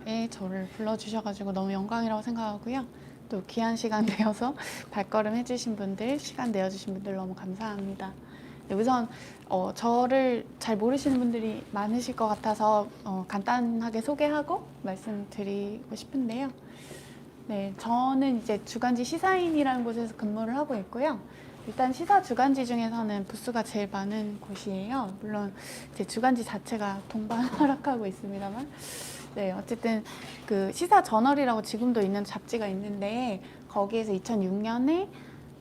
에 저를 불러주셔가지고 너무 영광이라고 생각하고요. 또 귀한 시간 내어서 발걸음 해주신 분들, 시간 내어주신 분들 너무 감사합니다. 네, 우선 저를 잘 모르시는 분들이 많으실 것 같아서 간단하게 소개하고 말씀드리고 싶은데요. 네, 저는 이제 주간지 시사인이라는 곳에서 근무를 하고 있고요. 일단 시사 주간지 중에서는 부수가 제일 많은 곳이에요. 물론 제 주간지 자체가 동반하락하고 있습니다만, 네, 어쨌든 그 시사 저널이라고 지금도 있는 잡지가 있는데 거기에서 2006년에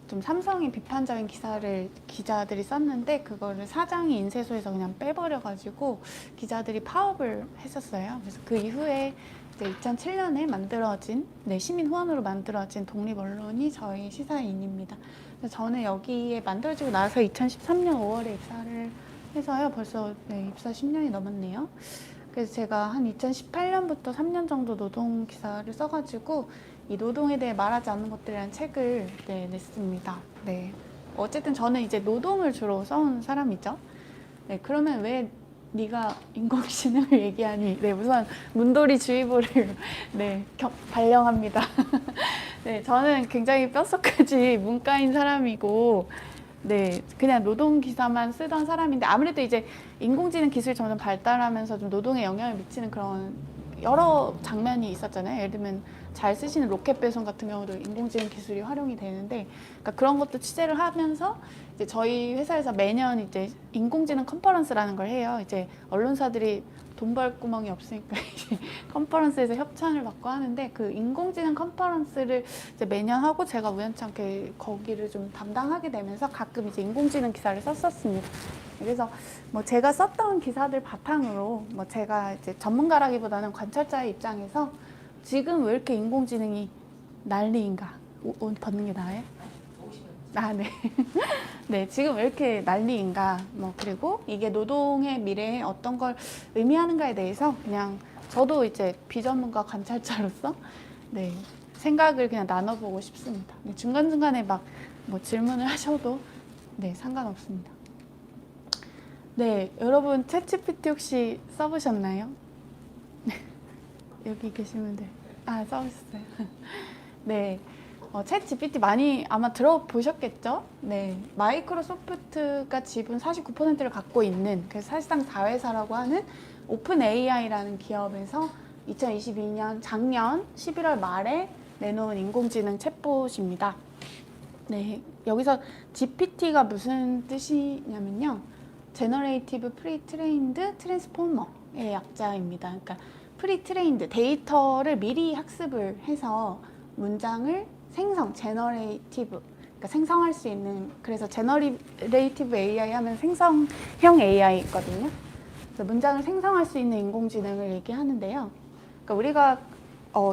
좀 삼성의 비판적인 기사를 기자들이 썼는데 그거를 사장이 인쇄소에서 그냥 빼버려가지고 기자들이 파업을 했었어요. 그래서 그 이후에 이제 2007년에 만들어진 시민 후원으로 만들어진 독립 언론이 저희 시사인입니다. 그래서 저는 여기에 만들어지고 나서 2013년 5월에 입사를 해서요. 벌써 입사 10년이 넘었네요. 그래서 제가 한 2018년부터 3년 정도 노동 기사를 써가지고 이 노동에 대해 말하지 않는 것들이라는 책을 냈습니다. 네. 어쨌든 저는 이제 노동을 주로 써온 사람이죠. 네, 그러면 왜 네가 인공지능을 얘기하니? 네, 우선 문돌이 주의보를 발령합니다. 네, 저는 굉장히 뼛속까지 문과인 사람이고, 네, 그냥 노동 기사만 쓰던 사람인데 아무래도 이제 인공지능 기술이 점점 발달하면서 좀 노동에 영향을 미치는 그런 여러 장면이 있었잖아요. 예를 들면 잘 쓰시는 로켓 배송 같은 경우도 인공지능 기술이 활용이 되는데, 그러니까 그런 것도 취재를 하면서 이제 저희 회사에서 매년 이제 인공지능 컨퍼런스라는 걸 해요. 이제 언론사들이 돈 벌 구멍이 없으니까 이제 컨퍼런스에서 협찬을 받고 하는데 그 인공지능 컨퍼런스를 이제 매년 하고 제가 우연찮게 거기를 좀 담당하게 되면서 가끔 이제 인공지능 기사를 썼었습니다. 그래서 뭐 제가 썼던 기사들 바탕으로 뭐 제가 이제 전문가라기보다는 관찰자의 입장에서 지금 왜 이렇게 인공지능이 난리인가? 옷 벗는 게 나아요? 아, 네. 네, 지금 왜 이렇게 난리인가? 뭐, 그리고 이게 노동의 미래에 어떤 걸 의미하는가에 대해서 그냥 저도 이제 비전문가 관찰자로서 생각을 그냥 나눠보고 싶습니다. 중간중간에 막 뭐 질문을 하셔도 상관없습니다. 네, 여러분 챗GPT 혹시 써보셨나요? 여기 계신 분들. 아, 써보셨어요? 네. 챗GPT 많이 아마 들어보셨겠죠? 네. 마이크로소프트가 지분 49%를 갖고 있는, 그래서 사실상 자회사라고 하는 오픈 AI라는 기업에서 2022년 작년 11월 말에 내놓은 인공지능 챗봇입니다. 네. 여기서 GPT가 무슨 뜻이냐면요. Generative Pre-trained Transformer의 약자입니다. 그러니까 프리트레인드, 데이터를 미리 학습을 해서 문장을 제너레이티브, 그러니까 생성할 수 있는, 그래서 제너레이티브 AI 하면 생성형 AI거든요. 그래서 문장을 생성할 수 있는 인공지능을 얘기하는데요. 그러니까 우리가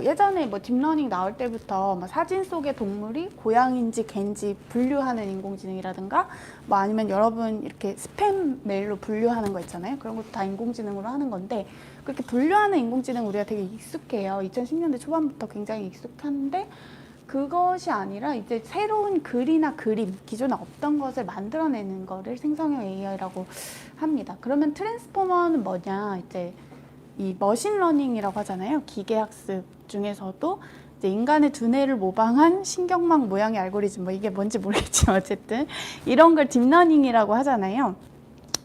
예전에 뭐 딥러닝 나올 때부터 뭐 사진 속의 동물이 고양인지 개인지 분류하는 인공지능이라든가 뭐 아니면 여러분 이렇게 스팸 메일로 분류하는 거 있잖아요. 그런 것도 다 인공지능으로 하는 건데 그렇게 분류하는 인공지능 우리가 되게 익숙해요. 2010년대 초반부터 굉장히 익숙한데 그것이 아니라 이제 새로운 글이나 그림, 기존에 없던 것을 만들어내는 거를 생성형 AI라고 합니다. 그러면 트랜스포머는 뭐냐? 이제 이 머신러닝이라고 하잖아요. 기계학습 중에서도 이제 인간의 두뇌를 모방한 신경망 모양의 알고리즘, 뭐 이게 뭔지 모르겠지만 어쨌든 이런 걸 딥러닝이라고 하잖아요.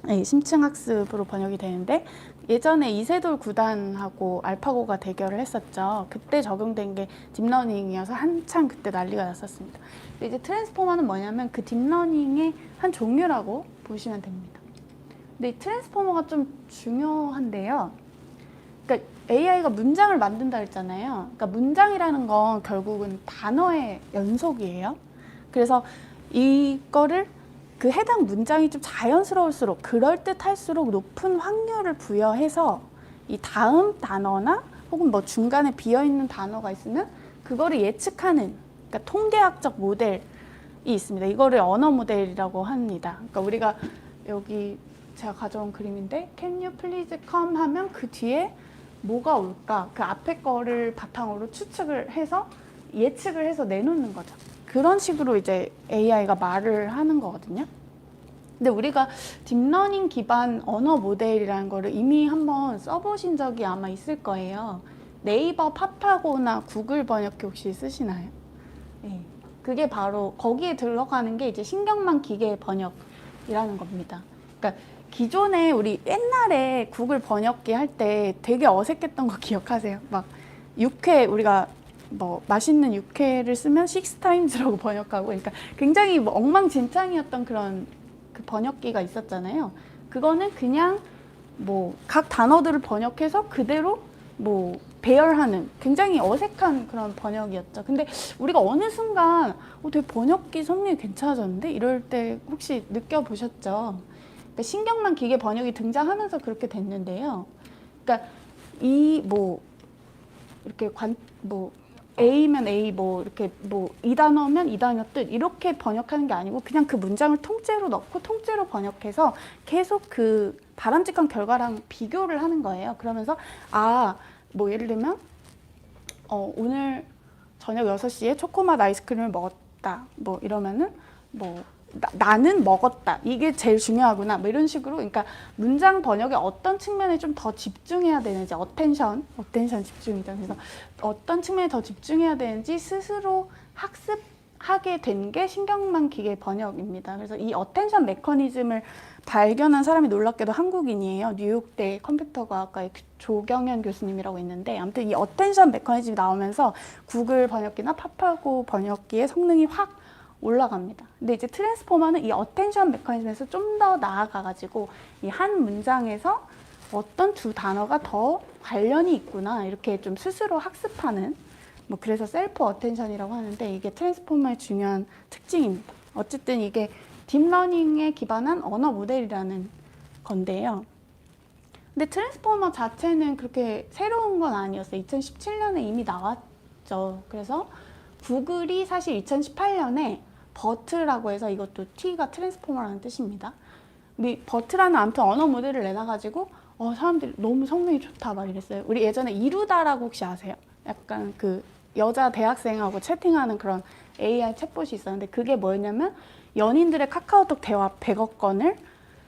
네, 심층학습으로 번역이 되는데 예전에 이세돌 구단하고 알파고가 대결을 했었죠. 그때 적용된 게 딥러닝이어서 한창 그때 난리가 났었습니다. 근데 이제 트랜스포머는 뭐냐면 그 딥러닝의 한 종류라고 보시면 됩니다. 근데 이 트랜스포머가 좀 중요한데요. 그러니까 AI가 문장을 만든다 했잖아요. 그러니까 문장이라는 건 결국은 단어의 연속이에요. 그래서 이거를 그 해당 문장이 좀 자연스러울수록 그럴듯할수록 높은 확률을 부여해서 이 다음 단어나 혹은 뭐 중간에 비어있는 단어가 있으면 그거를 예측하는, 그러니까 통계학적 모델이 있습니다. 이거를 언어 모델이라고 합니다. 그러니까 우리가 여기 제가 가져온 그림인데 Can you please come 하면 그 뒤에 뭐가 올까? 그 앞에 거를 바탕으로 추측을 해서 예측을 해서 내놓는 거죠. 그런 식으로 이제 AI가 말을 하는 거거든요. 근데 우리가 딥러닝 기반 언어 모델이라는 거를 이미 한번 써보신 적이 아마 있을 거예요. 네이버 파파고나 구글 번역기 혹시 쓰시나요? 네. 그게 바로 거기에 들어가는 게 이제 신경망 기계 번역이라는 겁니다. 그러니까 기존에 우리 옛날에 구글 번역기 할 때 되게 어색했던 거 기억하세요? 막 육회 우리가 뭐 맛있는 육회를 쓰면 식스타임즈라고 번역하고 그러니까 굉장히 뭐 엉망진창이었던 그런 그 번역기가 있었잖아요. 그거는 그냥 뭐 각 단어들을 번역해서 그대로 뭐 배열하는 굉장히 어색한 그런 번역이었죠. 근데 우리가 어느 순간 되게 번역기 성능이 괜찮아졌는데 이럴 때 혹시 느껴보셨죠? 그러니까 신경망 기계 번역이 등장하면서 그렇게 됐는데요. 그러니까 이 뭐 이렇게 뭐 A면 A 뭐 이렇게 뭐 이 단어면 이 단어 뜻 이렇게 번역하는 게 아니고 그냥 그 문장을 통째로 넣고 통째로 번역해서 계속 그 바람직한 결과랑 비교를 하는 거예요. 그러면서 뭐 예를 들면 오늘 저녁 6시에 초코맛 아이스크림을 먹었다. 뭐 이러면은 뭐 나는 먹었다. 이게 제일 중요하구나. 뭐 이런 식으로 그러니까 문장 번역에 어떤 측면에 좀 더 집중해야 되는지 어텐션 집중이죠. 그래서 어떤 측면에 더 집중해야 되는지 스스로 학습하게 된 게 신경망 기계 번역입니다. 그래서 이 어텐션 메커니즘을 발견한 사람이 놀랍게도 한국인이에요. 뉴욕대 컴퓨터과학과의 조경현 교수님이라고 있는데 아무튼 이 어텐션 메커니즘이 나오면서 구글 번역기나 파파고 번역기의 성능이 확 올라갑니다. 근데 이제 트랜스포머는 이 어텐션 메커니즘에서 좀 더 나아가가지고 이 한 문장에서 어떤 두 단어가 더 관련이 있구나 이렇게 좀 스스로 학습하는 뭐 그래서 셀프 어텐션이라고 하는데 이게 트랜스포머의 중요한 특징입니다. 어쨌든 이게 딥러닝에 기반한 언어 모델이라는 건데요. 근데 트랜스포머 자체는 그렇게 새로운 건 아니었어요. 2017년에 이미 나왔죠. 그래서 구글이 사실 2018년에 버트라고 해서 이것도 T가 트랜스포머라는 뜻입니다. 버트라는 아무튼 언어 모델을 내놔가지고 사람들이 너무 성능이 좋다 막 이랬어요. 우리 예전에 이루다라고 혹시 아세요? 약간 그 여자 대학생하고 채팅하는 그런 AI 챗봇이 있었는데 그게 뭐였냐면 연인들의 카카오톡 대화 100억 건을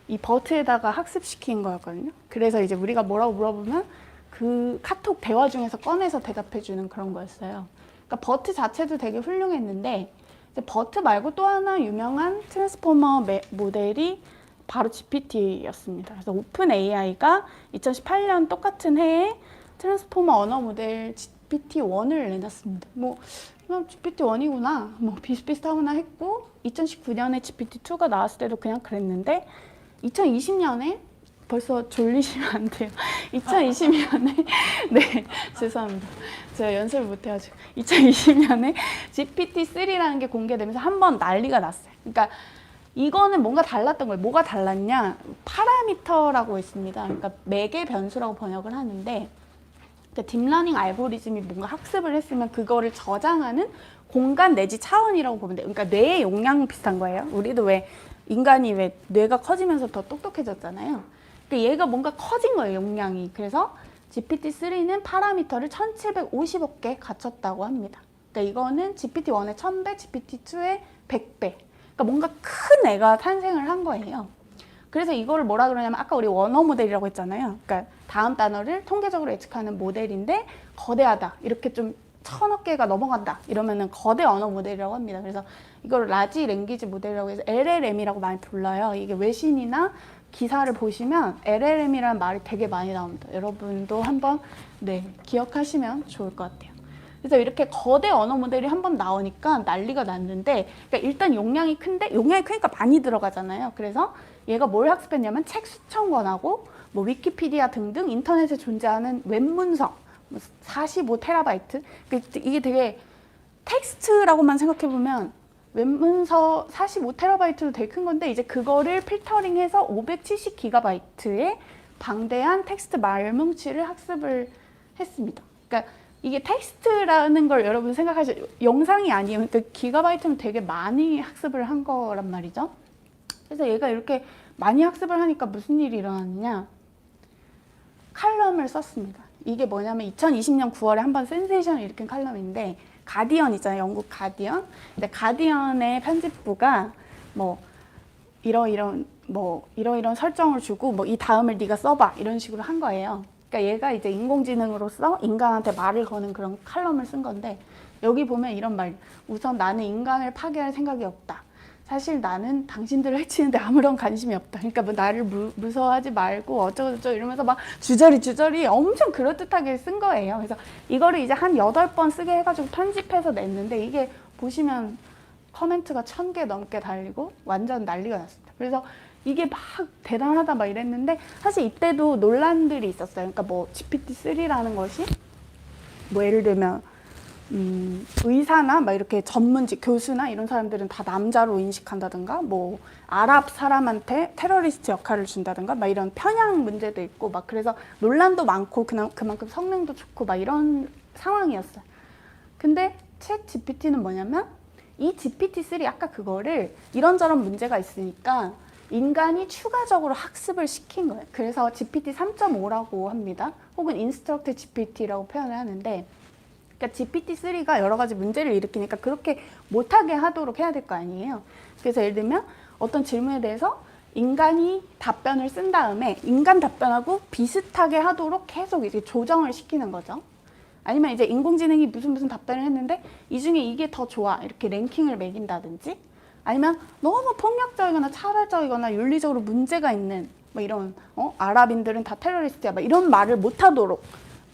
이 버트에다가 학습시킨 거였거든요. 그래서 이제 우리가 뭐라고 물어보면 그 카톡 대화 중에서 꺼내서 대답해주는 그런 거였어요. 그러니까 버트 자체도 되게 훌륭했는데 이제 버트 말고 또 하나 유명한 트랜스포머 모델이 바로 GPT였습니다. 그래서 오픈 AI가 2018년 똑같은 해에 트랜스포머 언어 모델 GPT-1을 내놨습니다. 뭐 그냥 GPT-1이구나, 뭐 비슷비슷하구나 했고 2019년에 GPT-2가 나왔을 때도 그냥 그랬는데 2020년에 벌써 졸리시면 안 돼요. 2020년에 네 죄송합니다. 제가 연습을 못해가지고 2020년에 GPT-3라는 게 공개되면서 한번 난리가 났어요. 그러니까 이거는 뭔가 달랐던 거예요. 뭐가 달랐냐? 파라미터라고 있습니다. 그러니까 매개 변수라고 번역을 하는데 그러니까 딥러닝 알고리즘이 뭔가 학습을 했으면 그거를 저장하는 공간 내지 차원이라고 보면 돼요. 그러니까 뇌의 용량 비슷한 거예요. 우리도 왜 인간이 왜 뇌가 커지면서 더 똑똑해졌잖아요. 그러니까 얘가 뭔가 커진 거예요, 용량이. 그래서 GPT-3는 파라미터를 1750억 개 갖췄다고 합니다. 그러니까 이거는 GPT-1의 1000배, GPT-2의 100배. 그러니까 뭔가 큰 애가 탄생을 한 거예요. 그래서 이거를 뭐라 그러냐면 아까 우리 원어 모델이라고 했잖아요. 그러니까 다음 단어를 통계적으로 예측하는 모델인데 거대하다. 이렇게 좀 1000억 개가 넘어간다. 이러면은 거대 언어 모델이라고 합니다. 그래서 이걸 라지 랭귀지 모델이라고 해서 LLM이라고 많이 불러요. 이게 외신이나 기사를 보시면 LLM이라는 말이 되게 많이 나옵니다. 여러분도 한번 기억하시면 좋을 것 같아요. 그래서 이렇게 거대 언어 모델이 한번 나오니까 난리가 났는데 그러니까 일단 용량이 큰데 용량이 크니까 많이 들어가잖아요. 그래서 얘가 뭘 학습했냐면 책 수천 권하고 뭐 위키피디아 등등 인터넷에 존재하는 웹문서 45테라바이트 이게 되게 텍스트라고만 생각해보면 웹문서 45테라바이트도 되게 큰 건데 이제 그거를 필터링해서 570기가바이트의 방대한 텍스트 말뭉치를 학습을 했습니다. 그러니까 이게 텍스트라는 걸 여러분 생각하시죠. 영상이 아니에요. 그러니까 기가바이트면 되게 많이 학습을 한 거란 말이죠. 그래서 얘가 이렇게 많이 학습을 하니까 무슨 일이 일어났느냐. 칼럼을 썼습니다. 이게 뭐냐면 2020년 9월에 한번 센세이션을 일으킨 칼럼인데 가디언 있잖아요. 영국 가디언. 근데 가디언의 편집부가 뭐 이러이런 설정을 주고 뭐 이 다음을 네가 써봐 이런 식으로 한 거예요. 그러니까 얘가 이제 인공지능으로서 인간한테 말을 거는 그런 칼럼을 쓴 건데 여기 보면 이런 말. 우선 나는 인간을 파괴할 생각이 없다. 사실 나는 당신들을 해치는데 아무런 관심이 없다. 그러니까 뭐 나를 무서워하지 말고 어쩌고저쩌고 이러면서 막 주저리 엄청 그럴듯하게 쓴 거예요. 그래서 이거를 이제 한 8번 쓰게 해가지고 편집해서 냈는데 이게 보시면 커멘트가 1000개 넘게 달리고 완전 난리가 났습니다. 그래서 이게 막 대단하다 막 이랬는데 사실 이때도 논란들이 있었어요. 그러니까 뭐 GPT-3라는 것이 뭐 예를 들면 의사나 막 이렇게 전문직 교수나 이런 사람들은 다 남자로 인식한다든가 뭐 아랍 사람한테 테러리스트 역할을 준다든가 막 이런 편향 문제도 있고 막 그래서 논란도 많고 그만큼 성능도 좋고 막 이런 상황이었어요. 근데 챗 GPT는 뭐냐면 이 GPT-3 아까 그거를 이런저런 문제가 있으니까 인간이 추가적으로 학습을 시킨 거예요. 그래서 GPT 3.5라고 합니다. 혹은 인스트럭트 GPT라고 표현을 하는데 그러니까 GPT-3가 여러 가지 문제를 일으키니까 그렇게 못하게 하도록 해야 될 거 아니에요. 그래서 예를 들면 어떤 질문에 대해서 인간이 답변을 쓴 다음에 인간 답변하고 비슷하게 하도록 계속 이제 조정을 시키는 거죠. 아니면 이제 인공지능이 무슨 답변을 했는데 이 중에 이게 더 좋아 이렇게 랭킹을 매긴다든지 아니면 너무 폭력적이거나 차별적이거나 윤리적으로 문제가 있는 뭐 이런 아랍인들은 다 테러리스트야 막 이런 말을 못하도록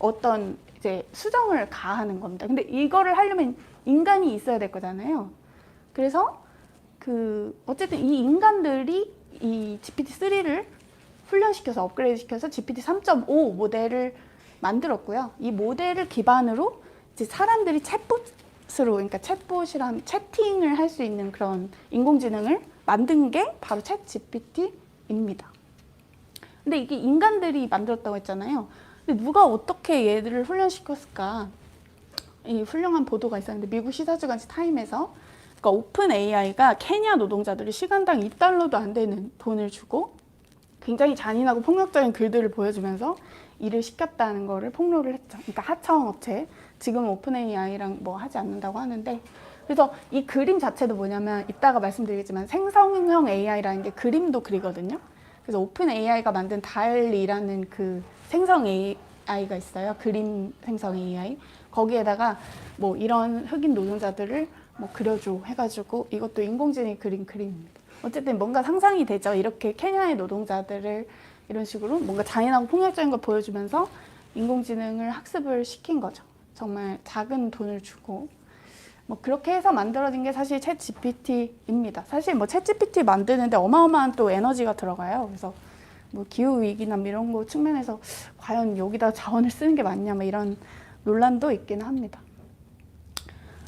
어떤 이제 수정을 가하는 겁니다. 근데 이거를 하려면 인간이 있어야 될 거잖아요. 그래서 어쨌든 이 인간들이 이 GPT-3를 훈련시켜서 업그레이드 시켜서 GPT 3.5 모델을 만들었고요. 이 모델을 기반으로 이제 사람들이 챗봇으로 그러니까 챗봇이란 채팅을 할 수 있는 그런 인공지능을 만든 게 바로 챗 GPT입니다. 근데 이게 인간들이 만들었다고 했잖아요. 근데 누가 어떻게 얘들을 훈련시켰을까? 이 훌륭한 보도가 있었는데 미국 시사주간지 타임에서 그러니까 오픈 AI가 케냐 노동자들이 시간당 $2도 안 되는 돈을 주고 굉장히 잔인하고 폭력적인 글들을 보여주면서 일을 시켰다는 거를 폭로를 했죠. 그러니까 하청 업체, 지금 오픈 AI랑 뭐 하지 않는다고 하는데 그래서 이 그림 자체도 뭐냐면 이따가 말씀드리겠지만 생성형 AI라는 게 그림도 그리거든요. 그래서 오픈 AI가 만든 달리라는 그 생성 AI가 있어요. 그림 생성 AI. 거기에다가 뭐 이런 흑인 노동자들을 뭐 그려줘 해가지고 이것도 인공지능이 그린 그림입니다. 어쨌든 뭔가 상상이 되죠. 이렇게 케냐의 노동자들을 이런 식으로 뭔가 잔인하고 폭력적인 걸 보여주면서 인공지능을 학습을 시킨 거죠. 정말 작은 돈을 주고 뭐 그렇게 해서 만들어진 게 사실 챗 GPT입니다. 사실 뭐 챗 GPT 만드는데 어마어마한 또 에너지가 들어가요. 그래서 뭐 기후 위기나 이런 거 측면에서 과연 여기다 자원을 쓰는 게 맞냐 뭐 이런 논란도 있기는 합니다.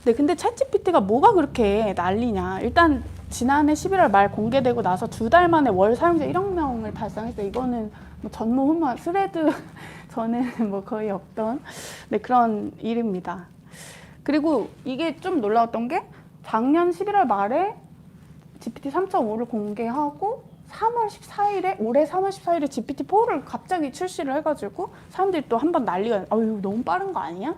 네, 근데 챗 GPT가 뭐가 그렇게 난리냐? 일단 지난해 11월 말 공개되고 나서 2달 만에 월 사용자 1억 명을 달성했어요. 이거는 뭐 전무후무한 스레드 전에는 뭐 거의 없던 네, 그런 일입니다. 그리고 이게 좀 놀라웠던 게 작년 11월 말에 GPT 3.5를 공개하고 3월 14일에 올해 3월 14일에 GPT-4를 갑자기 출시를 해가지고 사람들이 또 한 번 난리가 아유 너무 빠른 거 아니야?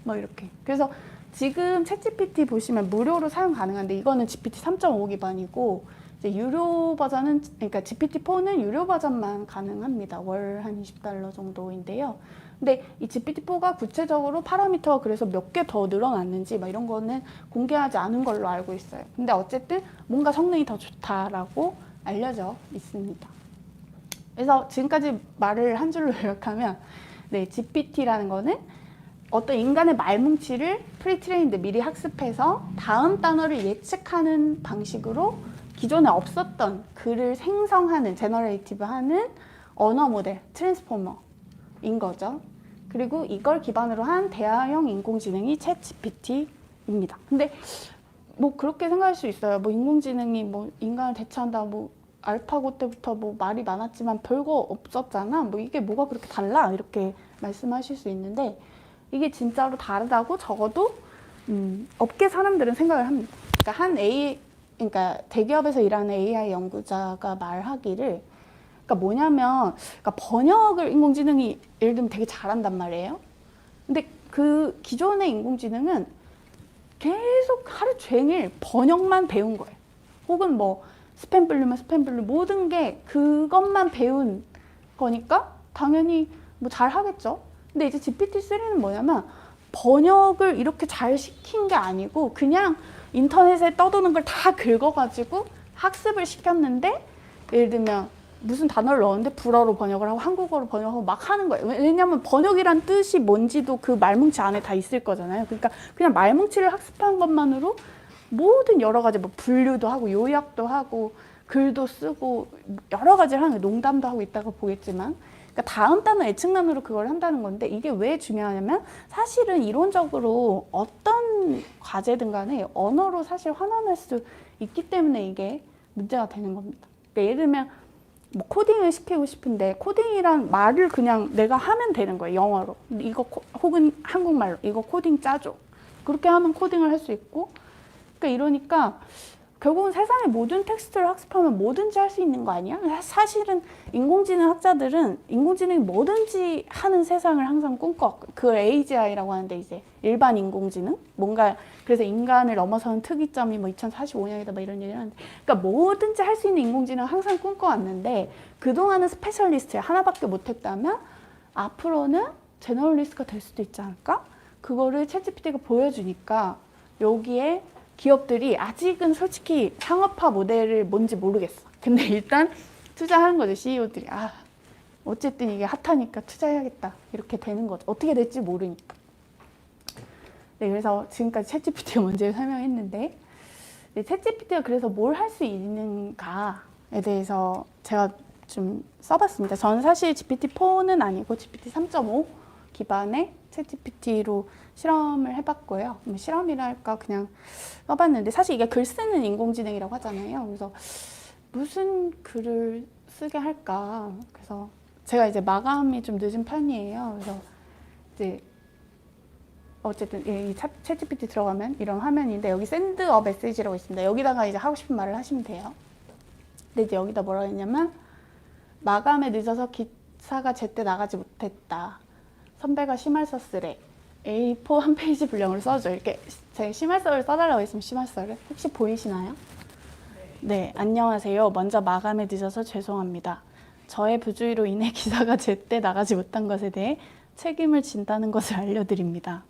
뭐 이렇게. 그래서 지금 챗GPT 보시면 무료로 사용 가능한데 이거는 GPT 3.5 기반이고 이제 유료 버전은 그러니까 GPT-4는 유료 버전만 가능합니다. 월 한 $20 정도인데요. 근데 이 GPT-4가 구체적으로 파라미터가 그래서 몇 개 더 늘어났는지 막 이런 거는 공개하지 않은 걸로 알고 있어요. 근데 어쨌든 뭔가 성능이 더 좋다라고 알려져 있습니다. 그래서 지금까지 말을 한 줄로 요약하면 네, GPT라는 거는 어떤 인간의 말뭉치를 프리트레인드 미리 학습해서 다음 단어를 예측하는 방식으로 기존에 없었던 글을 생성하는 제너레이티브하는 언어 모델 트랜스포머인 거죠. 그리고 이걸 기반으로 한 대화형 인공지능이 챗 GPT입니다. 근데 뭐 그렇게 생각할 수 있어요. 뭐 인공지능이 뭐 인간을 대체한다. 뭐 알파고 때부터 뭐 말이 많았지만 별거 없었잖아. 뭐 이게 뭐가 그렇게 달라? 이렇게 말씀하실 수 있는데 이게 진짜로 다르다고 적어도 업계 사람들은 생각을 합니다. 그러니까 대기업에서 일하는 AI 연구자가 말하기를 그러니까 뭐냐면 그러니까 번역을 인공지능이 예를 들면 되게 잘한단 말이에요. 근데 그 기존의 인공지능은 계속 하루 종일 번역만 배운 거예요. 혹은 뭐 스팸 분류면 스팸 분류 모든 게 그것만 배운 거니까 당연히 뭐 잘 하겠죠. 근데 이제 GPT-3는 뭐냐면 번역을 이렇게 잘 시킨 게 아니고 그냥 인터넷에 떠도는 걸 다 긁어가지고 학습을 시켰는데, 예를 들면 무슨 단어를 넣었는데 불어로 번역을 하고 한국어로 번역하고 막 하는 거예요. 왜냐면 번역이란 뜻이 뭔지도 그 말뭉치 안에 다 있을 거잖아요. 그러니까 그냥 말뭉치를 학습한 것만으로 모든 여러 가지 뭐 분류도 하고 요약도 하고 글도 쓰고 여러 가지를 하는 거예요. 농담도 하고 있다가 보겠지만. 그러니까 다음 단어 예측란으로 그걸 한다는 건데, 이게 왜 중요하냐면 사실은 이론적으로 어떤 과제든 간에 언어로 사실 환원할 수 있기 때문에 이게 문제가 되는 겁니다. 그러니까 예를 들면 뭐 코딩을 시키고 싶은데 코딩이란 말을 그냥 내가 하면 되는 거예요. 영어로. 이거 혹은 한국말로 이거 코딩 짜줘. 그렇게 하면 코딩을 할 수 있고, 그러니까 이러니까 결국은 세상의 모든 텍스트를 학습하면 뭐든지 할 수 있는 거 아니야? 사실은 인공지능 학자들은 인공지능이 뭐든지 하는 세상을 항상 꿈꿔왔고, 그걸 AGI라고 하는데 이제 일반 인공지능? 뭔가 그래서 인간을 넘어서는 특이점이 뭐 2045년이다 뭐 이런 얘기를 하는데, 그러니까 뭐든지 할 수 있는 인공지능을 항상 꿈꿔왔는데 그동안은 스페셜리스트야. 하나밖에 못했다면 앞으로는 제너럴리스트가 될 수도 있지 않을까? 그거를 챗GPT가 보여주니까 여기에 기업들이 아직은 솔직히 상업화 모델을 뭔지 모르겠어. 근데 일단 투자하는 거죠. CEO들이. 아, 어쨌든 이게 핫하니까 투자해야겠다. 이렇게 되는 거죠. 어떻게 될지 모르니까. 네, 그래서 지금까지 챗GPT가 뭔지 설명했는데, 네, 챗GPT가 그래서 뭘 할 수 있는가에 대해서 제가 좀 써봤습니다. 저는 사실 GPT-4는 아니고 GPT 3.5 기반의 챗GPT로 실험을 해봤고요. 뭐 실험이라 할까 그냥 써봤는데, 사실 이게 글 쓰는 인공지능이라고 하잖아요. 그래서 무슨 글을 쓰게 할까. 그래서 제가 이제 마감이 좀 늦은 편이에요. 그래서 이제 어쨌든 이 챗GPT 들어가면 이런 화면인데, 여기 샌드 어 메시지라고 있습니다. 여기다가 이제 하고 싶은 말을 하시면 돼요. 근데 이제 여기다 뭐라고 했냐면, 마감에 늦어서 기사가 제때 나가지 못했다. 선배가 심할서 쓰래. A4 한 페이지 분량으로 써줘. 이렇게 제가 심할서를 써달라고 했으면 심할서를. 혹시 보이시나요? 네, 안녕하세요. 먼저 마감에 늦어서 죄송합니다. 저의 부주의로 인해 기사가 제때 나가지 못한 것에 대해 책임을 진다는 것을 알려드립니다.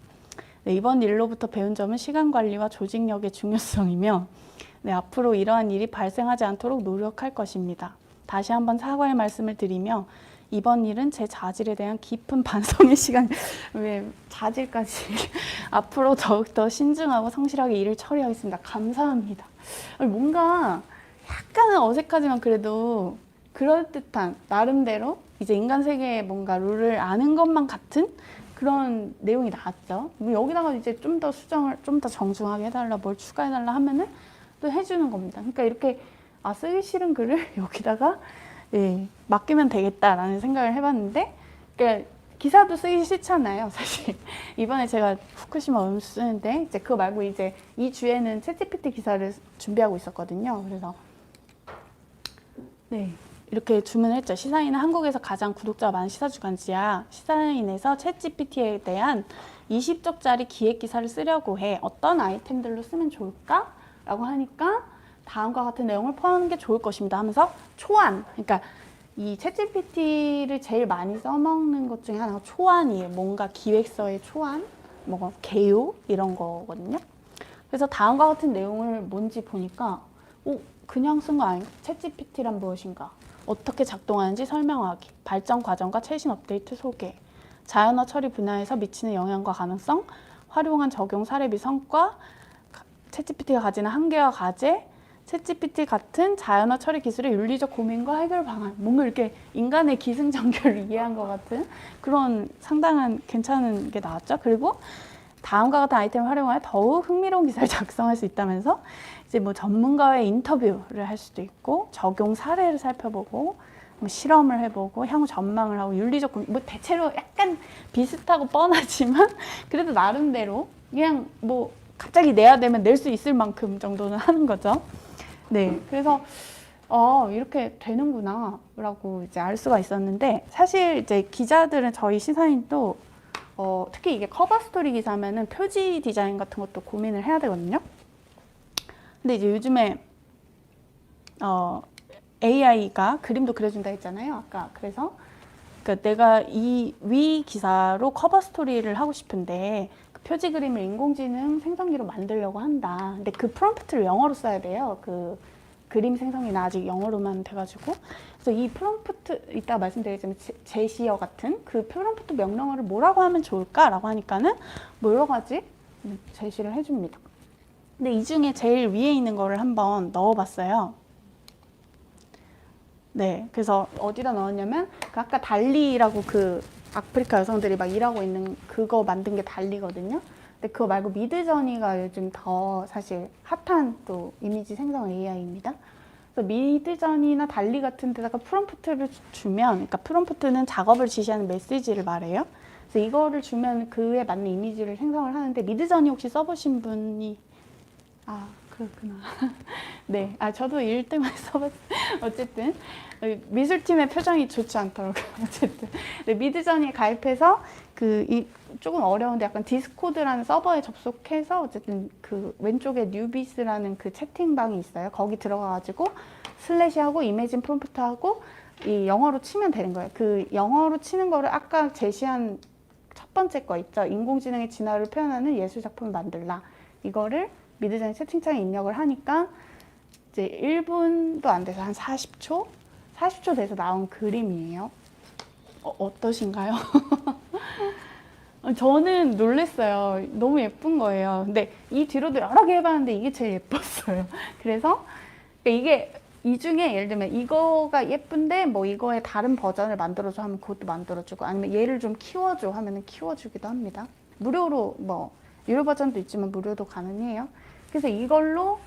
네, 이번 일로부터 배운 점은 시간 관리와 조직력의 중요성이며, 네, 앞으로 이러한 일이 발생하지 않도록 노력할 것입니다. 다시 한번 사과의 말씀을 드리며, 이번 일은 제 자질에 대한 깊은 반성의 시간, 왜 자질까지 앞으로 더욱더 신중하고 성실하게 일을 처리하겠습니다. 감사합니다. 뭔가 약간은 어색하지만 그래도 그럴듯한, 나름대로 이제 인간 세계의 뭔가 룰을 아는 것만 같은 그런 내용이 나왔죠. 여기다가 이제 좀 더 수정을, 좀 더 정중하게 해달라, 뭘 추가해달라 하면은 또 해주는 겁니다. 그러니까 이렇게 쓰기 싫은 글을 여기다가 맡기면 되겠다라는 생각을 해봤는데, 그러니까 기사도 쓰기 싫잖아요, 사실. 이번에 제가 후쿠시마 오염수 쓰는데, 이제 그거 말고 이제 이 주에는 챗GPT 기사를 준비하고 있었거든요. 그래서 네, 이렇게 주문을 했죠. 시사인은 한국에서 가장 구독자가 많은 시사주간지야. 시사인에서 챗GPT에 대한 20쪽짜리 기획 기사를 쓰려고 해. 어떤 아이템들로 쓰면 좋을까? 라고 하니까 다음과 같은 내용을 포함하는 게 좋을 것입니다 하면서 초안, 그러니까 이 챗GPT를 제일 많이 써먹는 것 중에 하나가 초안이에요. 뭔가 기획서의 초안, 뭐 개요 이런 거거든요. 그래서 다음과 같은 내용을 뭔지 보니까 그냥 쓴 거 아닌가? 챗GPT란 무엇인가? 어떻게 작동하는지 설명하기, 발전 과정과 최신 업데이트 소개, 자연어 처리 분야에서 미치는 영향과 가능성, 활용한 적용 사례 및 성과, 챗GPT가 가지는 한계와 과제, 챗GPT 같은 자연어 처리 기술의 윤리적 고민과 해결 방안, 뭔가 이렇게 인간의 기승전결을 이해한 것 같은 그런 상당한 괜찮은 게 나왔죠. 그리고 다음과 같은 아이템을 활용하여 더욱 흥미로운 기사를 작성할 수 있다면서 이제 뭐 전문가의 인터뷰를 할 수도 있고, 적용 사례를 살펴보고, 뭐 실험을 해보고, 향후 전망을 하고, 윤리적 고민, 뭐 대체로 약간 비슷하고 뻔하지만 그래도 나름대로 그냥 뭐 갑자기 내야 되면 낼 수 있을 만큼 정도는 하는 거죠. 네, 그래서 이렇게 되는구나 라고 이제 알 수가 있었는데, 사실 이제 기자들은, 저희 시사인도 특히 이게 커버 스토리 기사면은 표지 디자인 같은 것도 고민을 해야 되거든요. 근데 이제 요즘에 AI가 그림도 그려준다 했잖아요, 아까. 그래서 그러니까 내가 이 위 기사로 커버 스토리를 하고 싶은데 그 표지 그림을 인공지능 생성기로 만들려고 한다. 근데 그 프롬프트를 영어로 써야 돼요. 그 그림 생성이나 아직 영어로만 돼가지고. 그래서 이 프롬프트, 이따 말씀드리자면 제시어 같은 그 프롬프트 명령어를 뭐라고 하면 좋을까라고 하니까는 뭐 여러 가지 제시를 해줍니다. 근데 이 중에 제일 위에 있는 거를 한번 넣어봤어요. 네, 그래서 어디다 넣었냐면 그 아까 달리라고 그 아프리카 여성들이 막 일하고 있는 그거 만든 게 달리거든요. 근데 그거 말고 미드저니가 요즘 더 사실 핫한 또 이미지 생성 AI입니다. 그래서 미드저니나 달리 같은 데다가 프롬프트를 주면, 그러니까 프롬프트는 작업을 지시하는 메시지를 말해요. 그래서 이거를 주면 그에 맞는 이미지를 생성을 하는데, 미드저니 혹시 써보신 분이 그렇구나. 네, 저도 일 때문에 써봤어요. 어쨌든 미술팀의 표정이 좋지 않더라고요. 어쨌든 미드저니에 가입해서 조금 어려운데 약간 디스코드라는 서버에 접속해서 어쨌든 그 왼쪽에 뉴비스라는 그 채팅방이 있어요. 거기 들어가가지고 슬래시하고 이미진 프롬프트하고 이 영어로 치면 되는 거예요. 그 영어로 치는 거를 아까 제시한 첫 번째 거 있죠. 인공지능의 진화를 표현하는 예술 작품을 만들라. 이거를 미드저니 채팅창에 입력을 하니까 이제 1분도 안 돼서 한 40초 돼서 나온 그림이에요. 어떠신가요? 저는 놀랬어요. 너무 예쁜 거예요. 근데 이 뒤로도 여러 개 해봤는데 이게 제일 예뻤어요. 그래서 이게 이 중에 예를 들면 이거가 예쁜데 뭐 이거의 다른 버전을 만들어줘 하면 그것도 만들어주고, 아니면 얘를 좀 키워줘 하면은 키워주기도 합니다. 무료로 뭐 유료 버전도 있지만 무료도 가능해요. 그래서 이걸로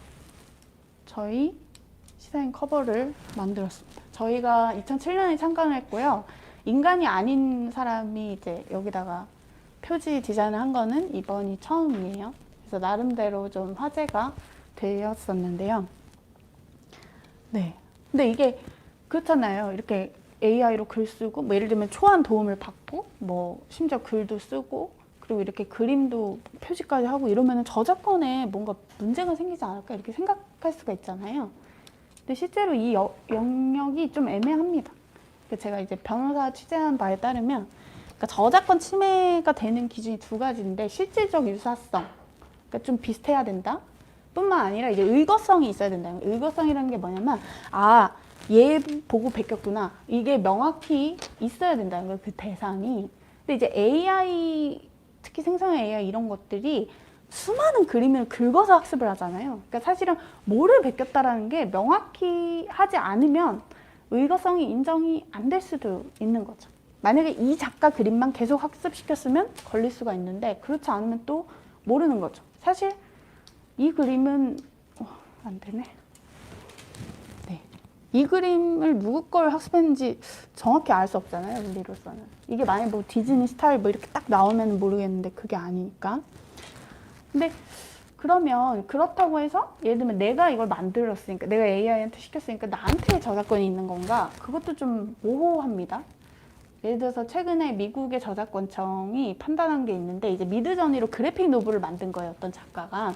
저희 시사인 커버를 만들었습니다. 저희가 2007년에 참가를 했고요. 인간이 아닌 사람이 이제 여기다가 표지 디자인을 한 거는 이번이 처음이에요. 그래서 나름대로 좀 화제가 되었었는데요. 네. 근데 이게 그렇잖아요. 이렇게 AI로 글 쓰고, 뭐 예를 들면 초안 도움을 받고, 뭐 심지어 글도 쓰고, 그리고 이렇게 그림도 표지까지 하고 이러면 저작권에 뭔가 문제가 생기지 않을까 이렇게 생각할 수가 있잖아요. 근데 실제로 이 영역이 좀 애매합니다. 제가 이제 변호사 취재한 바에 따르면, 그러니까 저작권 침해가 되는 기준이 두 가지인데, 실질적 유사성, 그러니까 좀 비슷해야 된다. 뿐만 아니라 이제 의거성이 있어야 된다. 의거성이라는 게 뭐냐면, 얘 보고 베꼈구나. 이게 명확히 있어야 된다는 거예요. 그 대상이. 근데 이제 AI, 특히 생성 AI 이런 것들이 수많은 그림을 긁어서 학습을 하잖아요. 그러니까 사실은 뭐를 베꼈다라는 게 명확히 하지 않으면 의거성이 인정이 안 될 수도 있는 거죠. 만약에 이 작가 그림만 계속 학습시켰으면 걸릴 수가 있는데, 그렇지 않으면 또 모르는 거죠. 사실 이 그림은 안 되네. 네. 이 그림을 누구 걸 학습했는지 정확히 알 수 없잖아요, 우리로서는. 이게 만약에 뭐 디즈니 스타일 뭐 이렇게 딱 나오면 모르겠는데 그게 아니니까. 근데 그러면 그렇다고 해서 예를 들면 내가 이걸 만들었으니까, 내가 AI한테 시켰으니까 나한테 저작권이 있는 건가? 그것도 좀 모호합니다. 예를 들어서 최근에 미국의 저작권청이 판단한 게 있는데, 이제 미드저니로 그래픽 노블을 만든 거예요, 어떤 작가가.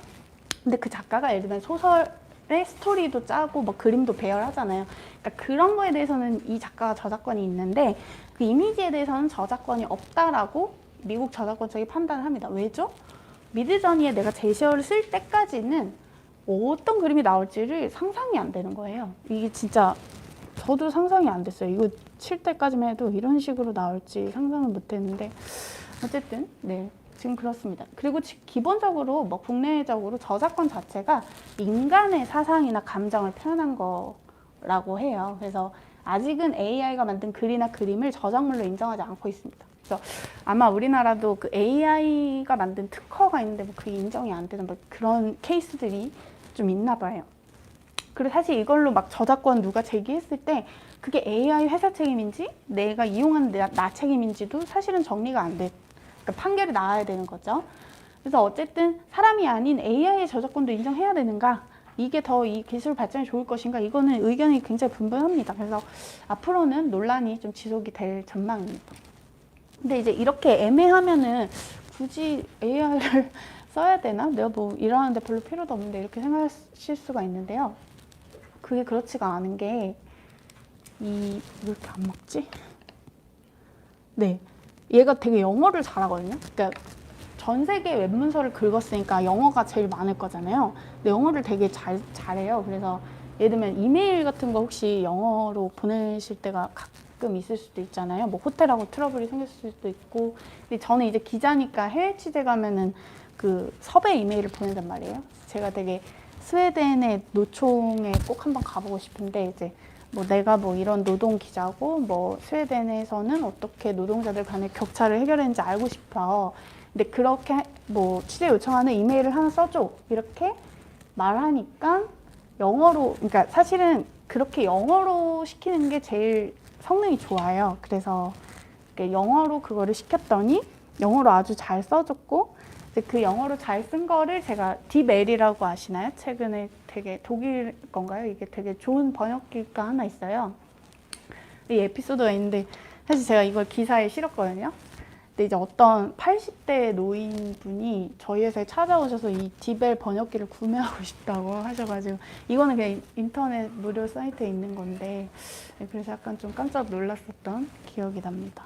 근데 그 작가가 예를 들면 소설의 스토리도 짜고 뭐 그림도 배열하잖아요. 그러니까 그런 거에 대해서는 이 작가가 저작권이 있는데, 그 이미지에 대해서는 저작권이 없다라고 미국 저작권청이 판단을 합니다. 왜죠? 미드저니에 내가 제시어를 쓸 때까지는 어떤 그림이 나올지를 상상이 안 되는 거예요. 이게 진짜 저도 상상이 안 됐어요. 이거 칠 때까지만 해도 이런 식으로 나올지 상상은 못 했는데, 어쨌든 네, 지금 그렇습니다. 그리고 기본적으로 뭐 국내적으로 저작권 자체가 인간의 사상이나 감정을 표현한 거라고 해요. 그래서 아직은 AI가 만든 글이나 그림을 저작물로 인정하지 않고 있습니다. 그래서 아마 우리나라도 그 AI가 만든 특허가 있는데 뭐 그게 인정이 안 되는 뭐 그런 케이스들이 좀 있나 봐요. 그리고 사실 이걸로 막 저작권 누가 제기했을 때 그게 AI 회사 책임인지 내가 이용한 나 책임인지도 사실은 정리가 안 돼. 그러니까 판결이 나와야 되는 거죠. 그래서 어쨌든 사람이 아닌 AI의 저작권도 인정해야 되는가? 이게 더 이 기술 발전이 좋을 것인가? 이거는 의견이 굉장히 분분합니다. 그래서 앞으로는 논란이 좀 지속이 될 전망입니다. 근데 이제 이렇게 애매하면은 굳이 AI를 써야 되나? 내가 뭐 일하는데 별로 필요도 없는데 이렇게 생각하실 수가 있는데요. 그게 그렇지가 않은 게, 왜 이렇게 안 먹지? 네, 얘가 되게 영어를 잘하거든요. 그러니까 전 세계 웹문서를 긁었으니까 영어가 제일 많을 거잖아요. 근데 영어를 되게 잘해요. 그래서 예를 들면 이메일 같은 거 혹시 영어로 보내실 때가 가끔 있을 수도 있잖아요. 뭐 호텔하고 트러블이 생겼을 수도 있고. 근데 저는 이제 기자니까 해외 취재 가면은 그 섭외 이메일을 보낸단 말이에요. 제가 되게 스웨덴의 노총에 꼭 한번 가보고 싶은데 이제 뭐 내가 뭐 이런 노동 기자고 뭐 스웨덴에서는 어떻게 노동자들 간의 격차를 해결했는지 알고 싶어. 근데 그렇게 뭐 취재 요청하는 이메일을 하나 써줘. 이렇게 말하니까 영어로, 그러니까 사실은 그렇게 영어로 시키는 게 제일 성능이 좋아요. 그래서 영어로 그거를 시켰더니 영어로 아주 잘 써줬고, 그 영어로 잘 쓴 거를 제가 딥엘이라고 아시나요? 최근에 되게 독일 건가요? 이게 되게 좋은 번역기가 하나 있어요. 이 에피소드가 있는데 사실 제가 이걸 기사에 실었거든요. 근데 이제 어떤 80대 노인분이 저희 회사에 찾아오셔서 이 딥엘 번역기를 구매하고 싶다고 하셔가지고, 이거는 그냥 인터넷 무료 사이트에 있는 건데, 그래서 약간 좀 깜짝 놀랐었던 기억이 납니다.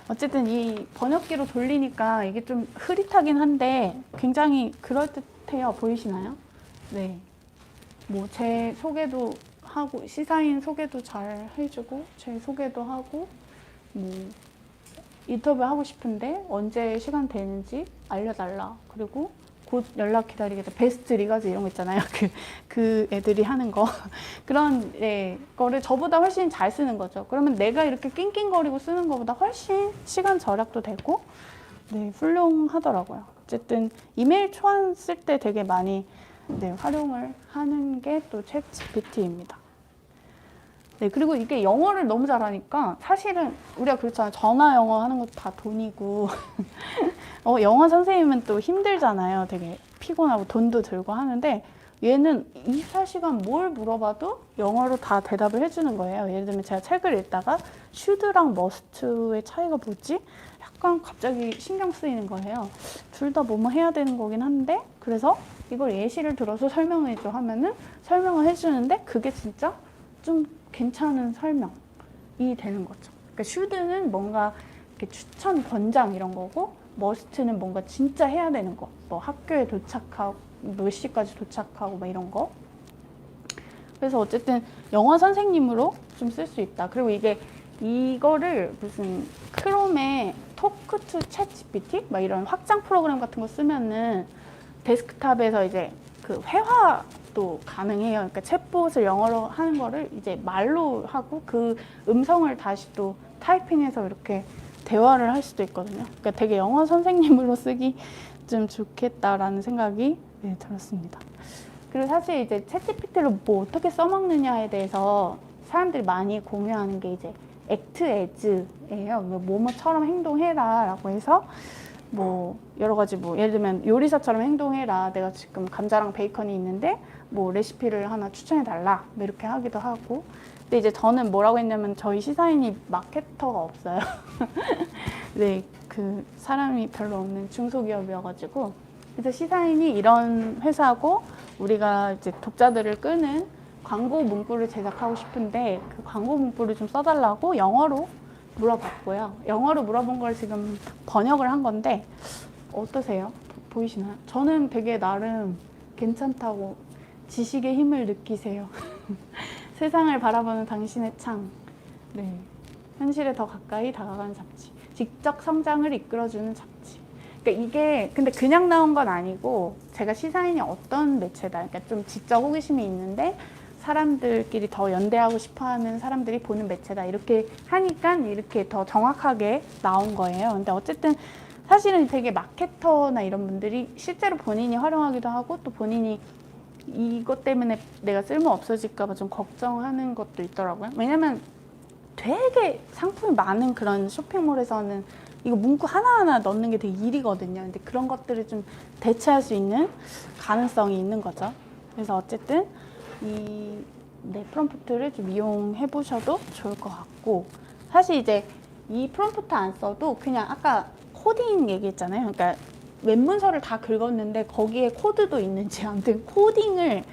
어쨌든 이 번역기로 돌리니까 이게 좀 흐릿하긴 한데 굉장히 그럴듯해요. 보이시나요? 네. 뭐 제 소개도 하고, 시사인 소개도 잘 해주고, 제 소개도 하고, 뭐 인터뷰 하고 싶은데 언제 시간 되는지 알려달라. 그리고 곧 연락 기다리겠다. 베스트 리가즈 이런 거 있잖아요. 그 애들이 하는 거. 그런 거를 저보다 훨씬 잘 쓰는 거죠. 그러면 내가 이렇게 낑낑거리고 쓰는 것보다 훨씬 시간 절약도 되고, 네, 훌륭하더라고요. 어쨌든 이메일 초안 쓸 때 되게 많이 활용을 하는 게 또 챗 GPT입니다. 네, 그리고 이게 영어를 너무 잘하니까 사실은 우리가 그렇잖아요. 전화 영어 하는 것도 다 돈이고 영어 선생님은 또 힘들잖아요. 되게 피곤하고 돈도 들고 하는데 얘는 24시간 뭘 물어봐도 영어로 다 대답을 해주는 거예요. 예를 들면 제가 책을 읽다가 should랑 must의 차이가 뭐지? 약간 갑자기 신경 쓰이는 거예요. 둘 다 뭐뭐 해야 되는 거긴 한데, 그래서 이걸 예시를 들어서 설명해줘 하면은 설명을 해주는데 그게 진짜 좀 괜찮은 설명이 되는 거죠. 그러니까 should는 뭔가 이렇게 추천, 권장 이런 거고, must는 뭔가 진짜 해야 되는 거. 뭐 학교에 도착하고 몇 시까지 도착하고 막 이런 거. 그래서 어쨌든 영어 선생님으로 좀 쓸 수 있다. 그리고 이거를 무슨 크롬에 토크 투 챗 GPT 막 이런 확장 프로그램 같은 거 쓰면은 데스크탑에서 이제 그 회화도 가능해요. 그러니까 챗봇을 영어로 하는 거를 이제 말로 하고 그 음성을 다시 또 타이핑해서 이렇게 대화를 할 수도 있거든요. 그러니까 되게 영어 선생님으로 쓰기 좀 좋겠다라는 생각이 들었습니다. 그리고 사실 이제 챗GPT를 뭐 어떻게 써먹느냐에 대해서 사람들이 많이 공유하는 게 이제 act as예요. 뭐뭐처럼 행동해라 라고 해서 뭐 여러 가지 뭐 예를 들면 요리사처럼 행동해라. 내가 지금 감자랑 베이컨이 있는데 뭐 레시피를 하나 추천해 달라. 뭐 이렇게 하기도 하고. 근데 이제 저는 뭐라고 했냐면 저희 시사인이 마케터가 없어요. 네, 그 사람이 별로 없는 중소기업이어가지고. 그래서 시사인이 이런 회사고 우리가 이제 독자들을 끄는 광고 문구를 제작하고 싶은데 그 광고 문구를 좀 써달라고 영어로 물어봤고요. 영어로 물어본 걸 지금 번역을 한 건데 어떠세요? 보이시나요? 저는 되게 나름 괜찮다고. 지식의 힘을 느끼세요. 세상을 바라보는 당신의 창. 네, 현실에 더 가까이 다가가는 잡지. 지적 성장을 이끌어주는 잡지. 그러니까 이게 근데 그냥 나온 건 아니고 제가 시사인이 어떤 매체다. 그러니까 좀 지적 호기심이 있는데 사람들끼리 더 연대하고 싶어하는 사람들이 보는 매체다. 이렇게 하니까 이렇게 더 정확하게 나온 거예요. 근데 어쨌든 사실은 되게 마케터나 이런 분들이 실제로 본인이 활용하기도 하고 또 본인이 이것 때문에 내가 쓸모 없어질까 봐 좀 걱정하는 것도 있더라고요. 왜냐면 되게 상품이 많은 그런 쇼핑몰에서는 이거 문구 하나하나 넣는 게 되게 일이거든요. 근데 그런 것들을 좀 대체할 수 있는 가능성이 있는 거죠. 그래서 어쨌든 이 프롬프트를 좀 이용해 보셔도 좋을 것 같고, 사실 이제 이 프롬프트 안 써도 그냥 아까 코딩 얘기했잖아요. 그러니까 웹문서를 다 긁었는데 거기에 코드도 있는지 아무튼 코딩을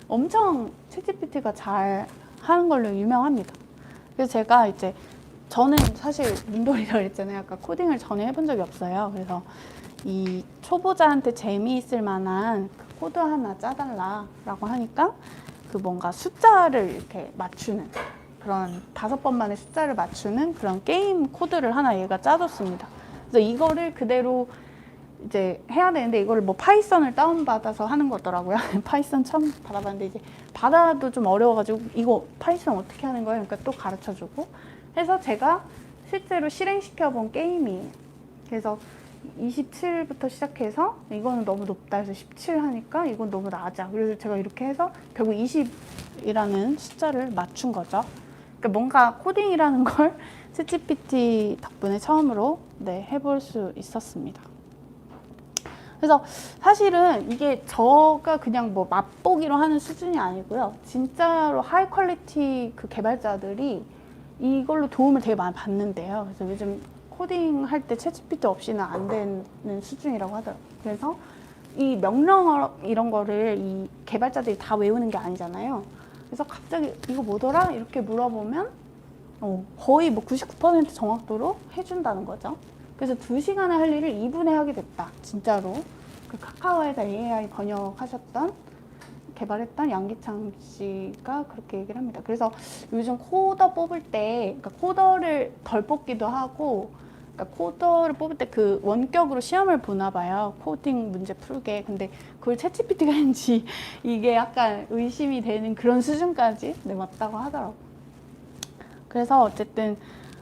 엄청 챗GPT가 잘 하는 걸로 유명합니다. 그래서 제가 이제 저는 사실 문돌이라고 했잖아요. 아까 코딩을 전혀 해본 적이 없어요. 그래서 이 초보자한테 재미있을 만한 그 코드 하나 짜달라라고 하니까 그 뭔가 숫자를 이렇게 맞추는 그런 5번 만에 숫자를 맞추는 그런 게임 코드를 하나 얘가 짜줬습니다. 그래서 이거를 그대로 이제 해야 되는데 이거를 뭐 파이썬을 다운받아서 하는 거더라고요. 파이썬 처음 받아봤는데 이제 받아도 좀 어려워가지고 이거 파이썬 어떻게 하는 거예요? 그러니까 또 가르쳐주고 해서 제가 실제로 실행시켜본 게임이에요. 그래서 27부터 시작해서 이거는 너무 높다 해서 17 하니까 이건 너무 낮아. 그래서 제가 이렇게 해서 결국 20이라는 숫자를 맞춘 거죠. 그러니까 뭔가 코딩이라는 걸 챗GPT 덕분에 처음으로 해볼 수 있었습니다. 그래서 사실은 이게 저가 그냥 뭐 맛보기로 하는 수준이 아니고요. 진짜로 하이 퀄리티 그 개발자들이 이걸로 도움을 되게 많이 받는데요. 그래서 요즘 코딩 할 때 챗GPT 없이는 안 되는 수준이라고 하더라고요. 그래서 이 명령 이런 거를 이 개발자들이 다 외우는 게 아니잖아요. 그래서 갑자기 이거 뭐더라? 이렇게 물어보면 거의 뭐 99% 정확도로 해준다는 거죠. 그래서 2시간에 할 일을 2분에 하게 됐다. 진짜로. 그 카카오에서 AI 번역하셨던 개발했던 양기창 씨가 그렇게 얘기를 합니다. 그래서 요즘 코더 뽑을 때 그러니까 코더를 덜 뽑기도 하고 그러니까 코더를 뽑을 때 그 원격으로 시험을 보나 봐요. 코딩 문제 풀게. 근데 그걸 챗GPT가 했는지 이게 약간 의심이 되는 그런 수준까지 왔다고 하더라고요. 그래서 어쨌든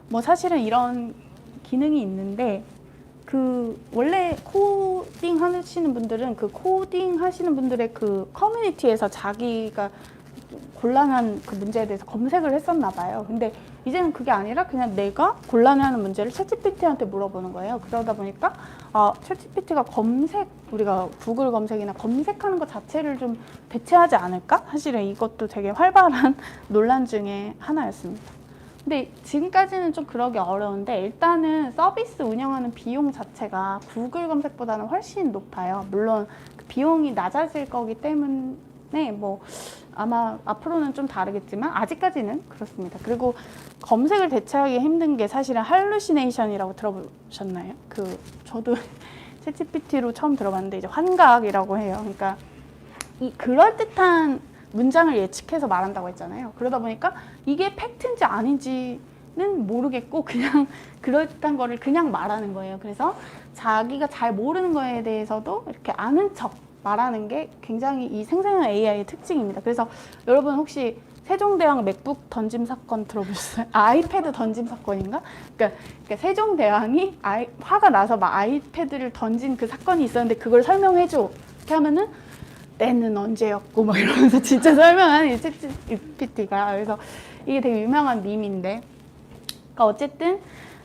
뭐 사실은 이런 기능이 있는데 그 원래 코딩 하시는 분들은 그 코딩 하시는 분들의 그 커뮤니티에서 자기가 곤란한 그 문제에 대해서 검색을 했었나 봐요. 근데 이제는 그게 아니라 그냥 내가 곤란해하는 문제를 챗GPT한테 물어보는 거예요. 그러다 보니까 챗GPT가 우리가 구글 검색이나 검색하는 것 자체를 좀 대체하지 않을까? 사실은 이것도 되게 활발한 논란 중에 하나였습니다. 근데 지금까지는 좀 그러기 어려운데 일단은 서비스 운영하는 비용 자체가 구글 검색보다는 훨씬 높아요. 물론 그 비용이 낮아질 거기 때문에 뭐 아마 앞으로는 좀 다르겠지만 아직까지는 그렇습니다. 그리고 검색을 대체하기 힘든 게 사실은 할루시네이션이라고 들어보셨나요? 저도 챗GPT로 처음 들어봤는데 이제 환각이라고 해요. 그러니까 이 그럴듯한 문장을 예측해서 말한다고 했잖아요. 그러다 보니까 이게 팩트인지 아닌지는 모르겠고 그냥 그럴듯한 거를 그냥 말하는 거예요. 그래서 자기가 잘 모르는 거에 대해서도 이렇게 아는 척 말하는 게 굉장히 이 생성형 AI의 특징입니다. 그래서 여러분 혹시 세종대왕 맥북 던짐 사건 들어보셨어요? 아이패드 던짐 사건인가? 그러니까 세종대왕이 화가 나서 막 아이패드를 던진 그 사건이 있었는데 그걸 설명해줘. 이렇게 하면은 때는 언제였고 막 이러면서 진짜 설명하는 챗GPT가 그래서 이게 되게 유명한 밈인데 그러니까 어쨌든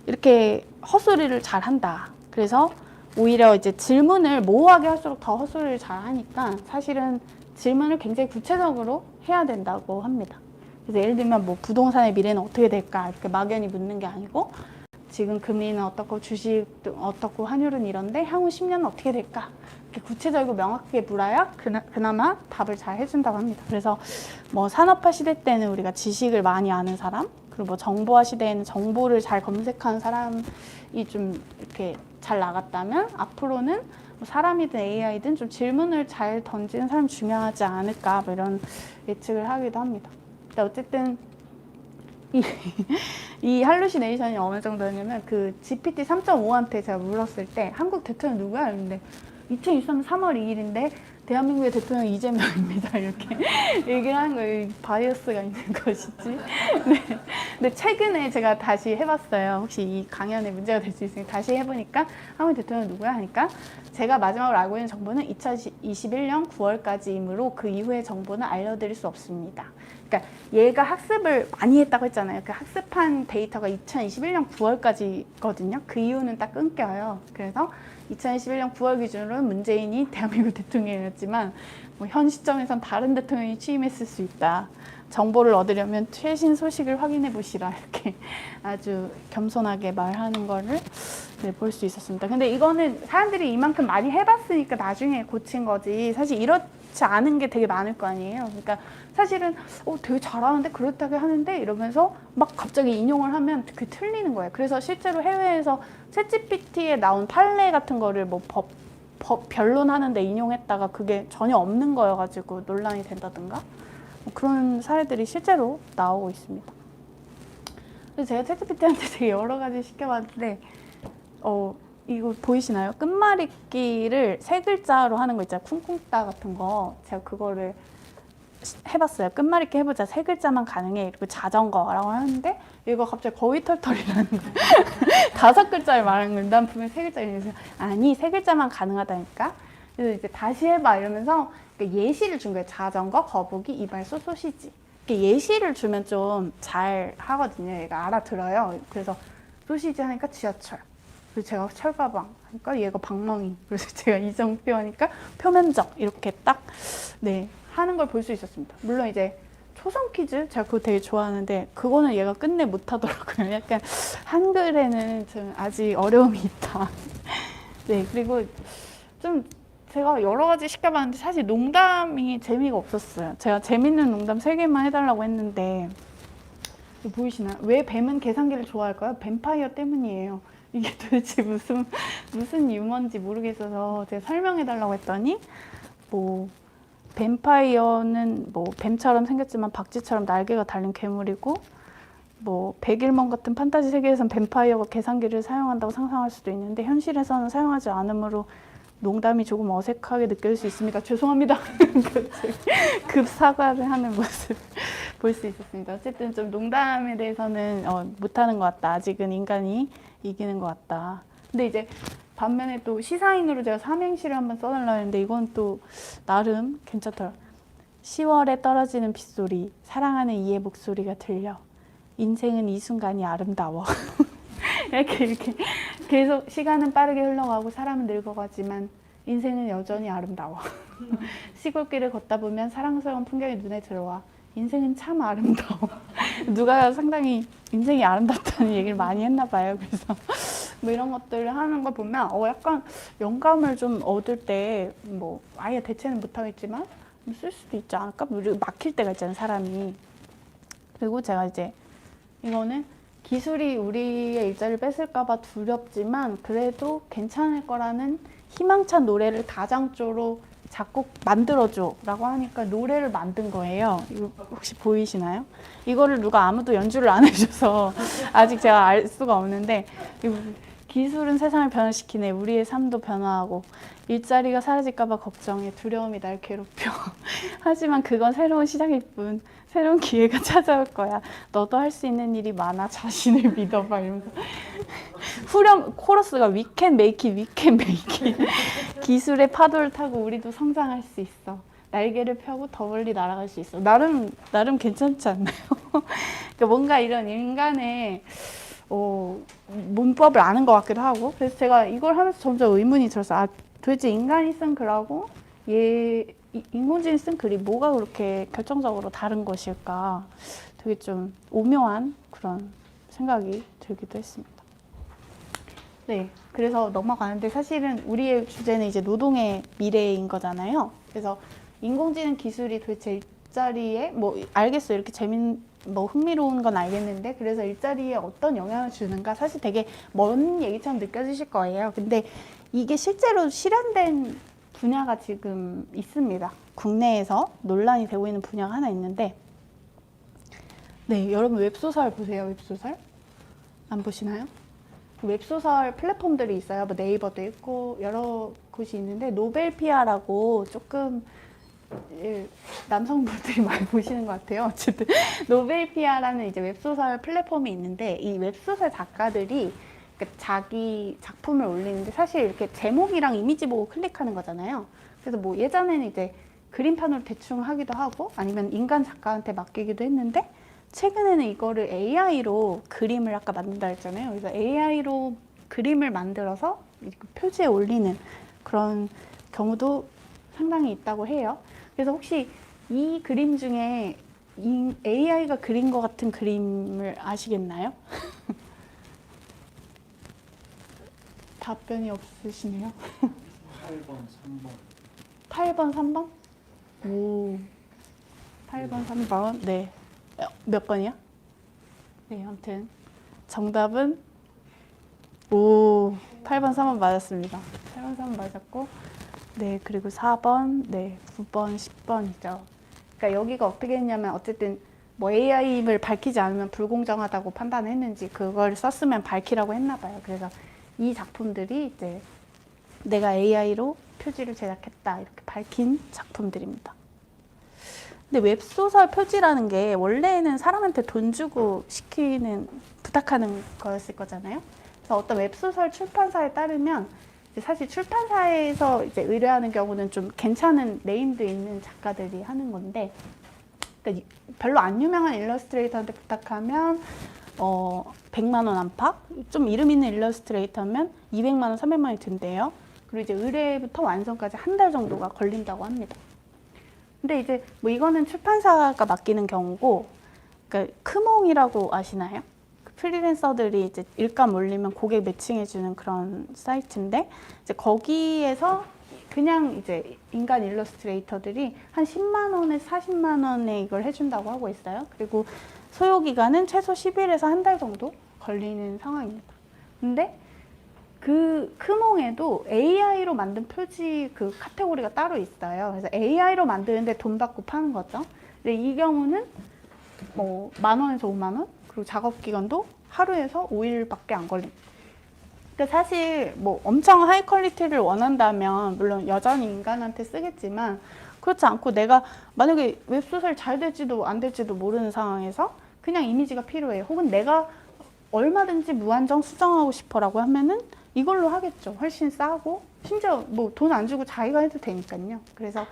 이렇게 헛소리를 잘 한다. 그래서 오히려 이제 질문을 모호하게 할수록 더 헛소리를 잘 하니까 사실은 질문을 굉장히 구체적으로 해야 된다고 합니다. 그래서 예를 들면 뭐 부동산의 미래는 어떻게 될까 이렇게 막연히 묻는 게 아니고 지금 금리는 어떻고 주식도 어떻고 환율은 이런데 향후 10년은 어떻게 될까 이렇게 구체적이고 명확하게 물어야 그나마 답을 잘 해준다고 합니다. 그래서 뭐 산업화 시대 때는 우리가 지식을 많이 아는 사람 그리고 뭐 정보화 시대에는 정보를 잘 검색하는 사람이 좀 이렇게 잘 나갔다면 앞으로는 뭐 사람이든 AI든 좀 질문을 잘 던지는 사람이 중요하지 않을까 뭐 이런 예측을 하기도 합니다. 근데 어쨌든 이 할루시네이션이 어느 정도였냐면 그 GPT 3.5한테 제가 물었을 때 한국 대통령 누구야? 근데 2023년 3월 2일인데 대한민국의 대통령 이재명입니다. 이렇게 얘기를 하는 거예요. 바이어스가 있는 것이지. 네. 근데 최근에 제가 다시 해봤어요. 혹시 이 강연에 문제가 될 수 있으니까 다시 해보니까 한국 대통령 누구야? 하니까 제가 마지막으로 알고 있는 정보는 2021년 9월까지이므로 그 이후의 정보는 알려드릴 수 없습니다. 그러니까 얘가 학습을 많이 했다고 했잖아요. 그 학습한 데이터가 2021년 9월까지거든요. 그 이후는 딱 끊겨요. 그래서 2021년 9월 기준으로는 문재인이 대한민국 대통령이었지만 뭐 현 시점에선 다른 대통령이 취임했을 수 있다. 정보를 얻으려면 최신 소식을 확인해 보시라 이렇게 아주 겸손하게 말하는 거를 네, 볼 수 있었습니다. 근데 이거는 사람들이 이만큼 많이 해봤으니까 나중에 고친 거지. 사실 이렇지 않은 게 되게 많을 거 아니에요. 그러니까 사실은 되게 잘하는데 그렇다고 하는데 이러면서 막 갑자기 인용을 하면 그게 틀리는 거예요. 그래서 실제로 해외에서 챗GPT에 나온 판례 같은 거를 뭐 법 변론하는데 인용했다가 그게 전혀 없는 거여가지고 논란이 된다든가 뭐 그런 사례들이 실제로 나오고 있습니다. 그래서 제가 챗GPT한테 되게 여러 가지 시켜봤는데 이거 보이시나요? 끝말잇기를 세 글자로 하는 거 있잖아요. 쿵쿵따 같은 거. 제가 그거를 해봤어요. 끝말잇기 해보자. 세 글자만 가능해. 그리고 자전거라고 하는데 얘가 갑자기 거위털털이라는 거예요. 5글자를 말하는 거예요. 난 분명히 세 글자 이러면서 아니 세 글자만 가능하다니까. 그래서 이제 다시 해봐 이러면서 예시를 준 거예요. 자전거, 거북이, 이발소, 소시지. 예시를 주면 좀 잘 하거든요. 얘가 알아들어요. 그래서 소시지 하니까 지하철. 그리고 제가 철가방 하니까 얘가 방망이. 그래서 제가 이정표 하니까 표면적. 이렇게 딱 네, 하는 걸 볼 수 있었습니다. 물론 이제 초성 퀴즈 제가 그거 되게 좋아하는데 그거는 얘가 끝내 못하더라고요. 약간 한글에는 좀 아직 어려움이 있다. 네, 그리고 좀 제가 여러 가지 시켜봤는데 사실 농담이 재미가 없었어요. 제가 재밌는 농담 3개만 해달라고 했는데 이거 보이시나요? 왜 뱀은 계산기를 좋아할까요? 뱀파이어 때문이에요. 이게 도대체 무슨 유머인지 모르겠어서 제가 설명해달라고 했더니 뭐 뱀파이어는 뭐 뱀처럼 생겼지만 박쥐처럼 날개가 달린 괴물이고 뭐 백일몽 같은 판타지 세계에선 뱀파이어가 계산기를 사용한다고 상상할 수도 있는데 현실에서는 사용하지 않으므로 농담이 조금 어색하게 느껴질 수 있습니다. 죄송합니다. 급 사과를 하는 모습 볼 수 있었습니다. 어쨌든 좀 농담에 대해서는 못하는 것 같다. 아직은 인간이 이기는 것 같다. 근데 이제 반면에 또 시사인으로 제가 삼행시를 한번 써달라 했는데 이건 또 나름 괜찮더라고요. 10월에 떨어지는 빗소리, 사랑하는 이의 목소리가 들려. 인생은 이 순간이 아름다워. 이렇게 계속 시간은 빠르게 흘러가고 사람은 늙어가지만 인생은 여전히 아름다워. 시골길을 걷다 보면 사랑스러운 풍경이 눈에 들어와. 인생은 참 아름다워. 누가 상당히 인생이 아름답다는 얘기를 많이 했나 봐요. 그래서 뭐 이런 것들을 하는 걸 보면 약간 영감을 좀 얻을 때 뭐 아예 대체는 못하겠지만 쓸 수도 있지 않을까? 막힐 때가 있잖아요, 사람이. 그리고 제가 이제 이거는 기술이 우리의 일자리를 뺏을까봐 두렵지만 그래도 괜찮을 거라는 희망찬 노래를 다장조로 작곡 만들어줘 라고 하니까 노래를 만든 거예요. 이거 혹시 보이시나요? 이거를 누가 아무도 연주를 안 해줘서 아직 제가 알 수가 없는데 기술은 세상을 변화시키네. 우리의 삶도 변화하고 일자리가 사라질까봐 걱정해. 두려움이 날 괴롭혀. 하지만 그건 새로운 시작일 뿐. 새로운 기회가 찾아올 거야. 너도 할 수 있는 일이 많아. 자신을 믿어봐. 이러면서 후렴 코러스가 We can make it, we can make it. 기술의 파도를 타고 우리도 성장할 수 있어. 날개를 펴고 더 멀리 날아갈 수 있어. 나름 괜찮지 않나요? 그러니까 뭔가 이런 인간의 문법을 아는 것 같기도 하고. 그래서 제가 이걸 하면서 점점 의문이 들었어요. 도대체 인간이 쓴 글하고 인공지능이 쓴 글이 뭐가 그렇게 결정적으로 다른 것일까? 되게 좀 오묘한 그런 생각이 들기도 했습니다. 네, 그래서 넘어가는데 사실은 우리의 주제는 이제 노동의 미래인 거잖아요. 그래서 인공지능 기술이 도대체 일자리에 뭐 알겠어요. 이렇게 흥미로운 건 알겠는데 그래서 일자리에 어떤 영향을 주는가 사실 되게 먼 얘기처럼 느껴지실 거예요. 근데 이게 실제로 실현된 분야가 지금 있습니다. 국내에서 논란이 되고 있는 분야가 하나 있는데 네, 여러분 웹소설 보세요. 웹소설 안 보시나요? 웹소설 플랫폼들이 있어요. 뭐 네이버도 있고 여러 곳이 있는데 노벨피아라고 조금 남성분들이 많이 보시는 것 같아요. 어쨌든 노벨피아라는 이제 웹소설 플랫폼이 있는데 이 웹소설 작가들이 자기 작품을 올리는데 사실 이렇게 제목이랑 이미지 보고 클릭하는 거잖아요. 그래서 뭐 예전에는 이제 그림판으로 대충 하기도 하고 아니면 인간 작가한테 맡기기도 했는데 최근에는 이거를 AI로 그림을 아까 만든다 했잖아요. 그래서 AI로 그림을 만들어서 표지에 올리는 그런 경우도 상당히 있다고 해요. 그래서 혹시 이 그림 중에 AI가 그린 것 같은 그림을 아시겠나요? 답변이 없으시네요. 8번, 3번. 8번, 3번? 오. 8번, 3번. 네. 몇 번이요? 네, 아무튼 정답은 8번, 3번 맞았습니다. 8번, 3번 맞았고, 네, 그리고 4번, 네, 9번, 10번이죠. 그러니까 여기가 어떻게 했냐면 어쨌든 뭐 AI임을 밝히지 않으면 불공정하다고 판단했는지 그걸 썼으면 밝히라고 했나 봐요. 그래서 이 작품들이 이제 내가 AI로 표지를 제작했다 이렇게 밝힌 작품들입니다. 근데 웹소설 표지라는 게 원래는 사람한테 돈 주고 부탁하는 거였을 거잖아요. 그래서 어떤 웹소설 출판사에 따르면 사실 출판사에서 이제 의뢰하는 경우는 좀 괜찮은 네임도 있는 작가들이 하는 건데, 그러니까 별로 안 유명한 일러스트레이터한테 부탁하면 100만 원 안팎? 좀 이름 있는 일러스트레이터면 200만 원, 300만 원이 든대요. 그리고 이제 의뢰부터 완성까지 한 달 정도가 걸린다고 합니다. 근데 이제 뭐 이거는 출판사가 맡기는 경우고, 그러니까 크몽이라고 아시나요? 프리랜서들이 이제 일감 올리면 고객 매칭해주는 그런 사이트인데, 이제 거기에서 그냥 이제 인간 일러스트레이터들이 한 10만 원에서 40만 원에 이걸 해준다고 하고 있어요. 그리고 소요 기간은 최소 10일에서 한 달 정도 걸리는 상황입니다. 근데 그 크몽에도 AI로 만든 표지 그 카테고리가 따로 있어요. 그래서 AI로 만드는데 돈 받고 파는 거죠. 근데 이 경우는 뭐 10,000원에서 50,000원, 그리고 작업 기간도 하루에서 5일밖에 안 걸립니다. 그러니까 사실 뭐 엄청 하이 퀄리티를 원한다면 물론 여전히 인간한테 쓰겠지만, 그렇지 않고 내가 만약에 웹소설 잘 될지도 안 될지도 모르는 상황에서 그냥 이미지가 필요해, 혹은 내가 얼마든지 무한정 수정하고 싶어라고 하면은 이걸로 하겠죠. 훨씬 싸고, 심지어 뭐 돈 안 주고 자기가 해도 되니까요. 그래서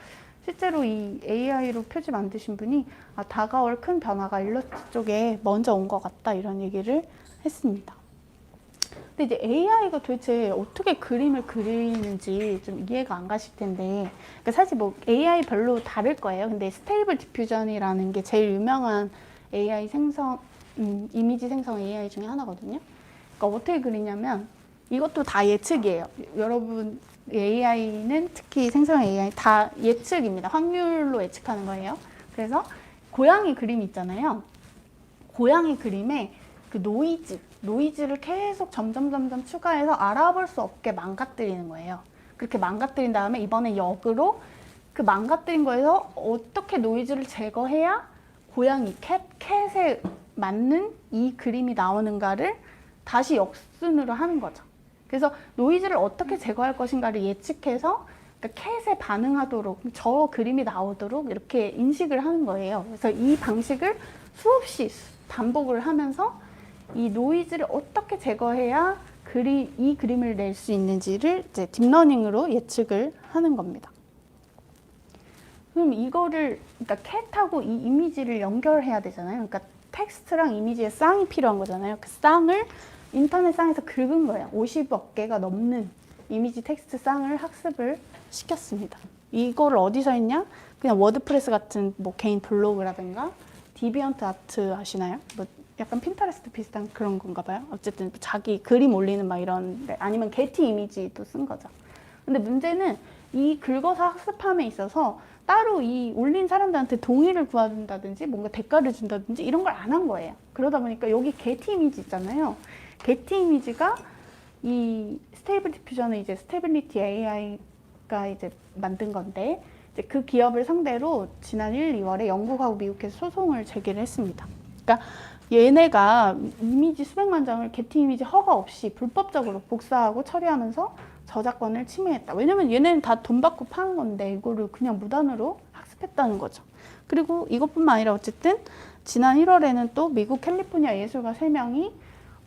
실제로 이 AI로 표지 만드신 분이 다가올 큰 변화가 일러스트 쪽에 먼저 온 것 같다 이런 얘기를 했습니다. 근데 이제 AI가 도대체 어떻게 그림을 그리는지 좀 이해가 안 가실 텐데, 그러니까 사실 뭐 AI 별로 다를 거예요. 근데 스테이블 디퓨전이라는 게 제일 유명한 AI 생성, 이미지 생성 AI 중에 하나거든요. 그러니까 어떻게 그리냐면 이것도 다 예측이에요. 여러분 AI는 특히 생성 AI 다 예측입니다. 확률로 예측하는 거예요. 그래서 고양이 그림 있잖아요. 고양이 그림에 그 노이즈를 계속 점점 추가해서 알아볼 수 없게 망가뜨리는 거예요. 그렇게 망가뜨린 다음에 이번에 역으로 그 망가뜨린 거에서 어떻게 노이즈를 제거해야 고양이, 캣에 맞는 이 그림이 나오는가를 다시 역순으로 하는 거죠. 그래서 노이즈를 어떻게 제거할 것인가를 예측해서 그러니까 캣에 반응하도록, 저 그림이 나오도록 이렇게 인식을 하는 거예요. 그래서 이 방식을 수없이 반복을 하면서 이 노이즈를 어떻게 제거해야 이 그림을 낼 수 있는지를 이제 딥러닝으로 예측을 하는 겁니다. 그럼 이거를, 그러니까 캣하고 이 이미지를 연결해야 되잖아요. 그러니까 텍스트랑 이미지의 쌍이 필요한 거잖아요. 그 쌍을 인터넷 쌍에서 긁은 거예요. 50억 개가 넘는 이미지 텍스트 쌍을 학습을 시켰습니다. 이거를 어디서 했냐? 그냥 워드프레스 같은 뭐 개인 블로그라든가 디비언트 아트 아시나요? 뭐 약간 핀터레스트 비슷한 그런 건가 봐요. 어쨌든 자기 그림 올리는 막 이런, 아니면 게티 이미지도 쓴 거죠. 근데 문제는 이 긁어서 학습함에 있어서 따로 이 올린 사람들한테 동의를 구한다든지 뭔가 대가를 준다든지 이런 걸 안 한 거예요. 그러다 보니까 여기 게티 이미지 있잖아요. 게티 이미지가 이 스테이블 디퓨전은 이제 스테빌리티 AI가 이제 만든 건데, 이제 그 기업을 상대로 지난 1, 2월에 영국하고 미국에서 소송을 제기를 했습니다. 그러니까 얘네가 이미지 수백만 장을 게티 이미지 허가 없이 불법적으로 복사하고 처리하면서 저작권을 침해했다. 왜냐면 얘네는 다 돈 받고 파는 건데 이거를 그냥 무단으로 학습했다는 거죠. 그리고 이것뿐만 아니라 어쨌든 지난 1월에는 또 미국 캘리포니아 예술가 3명이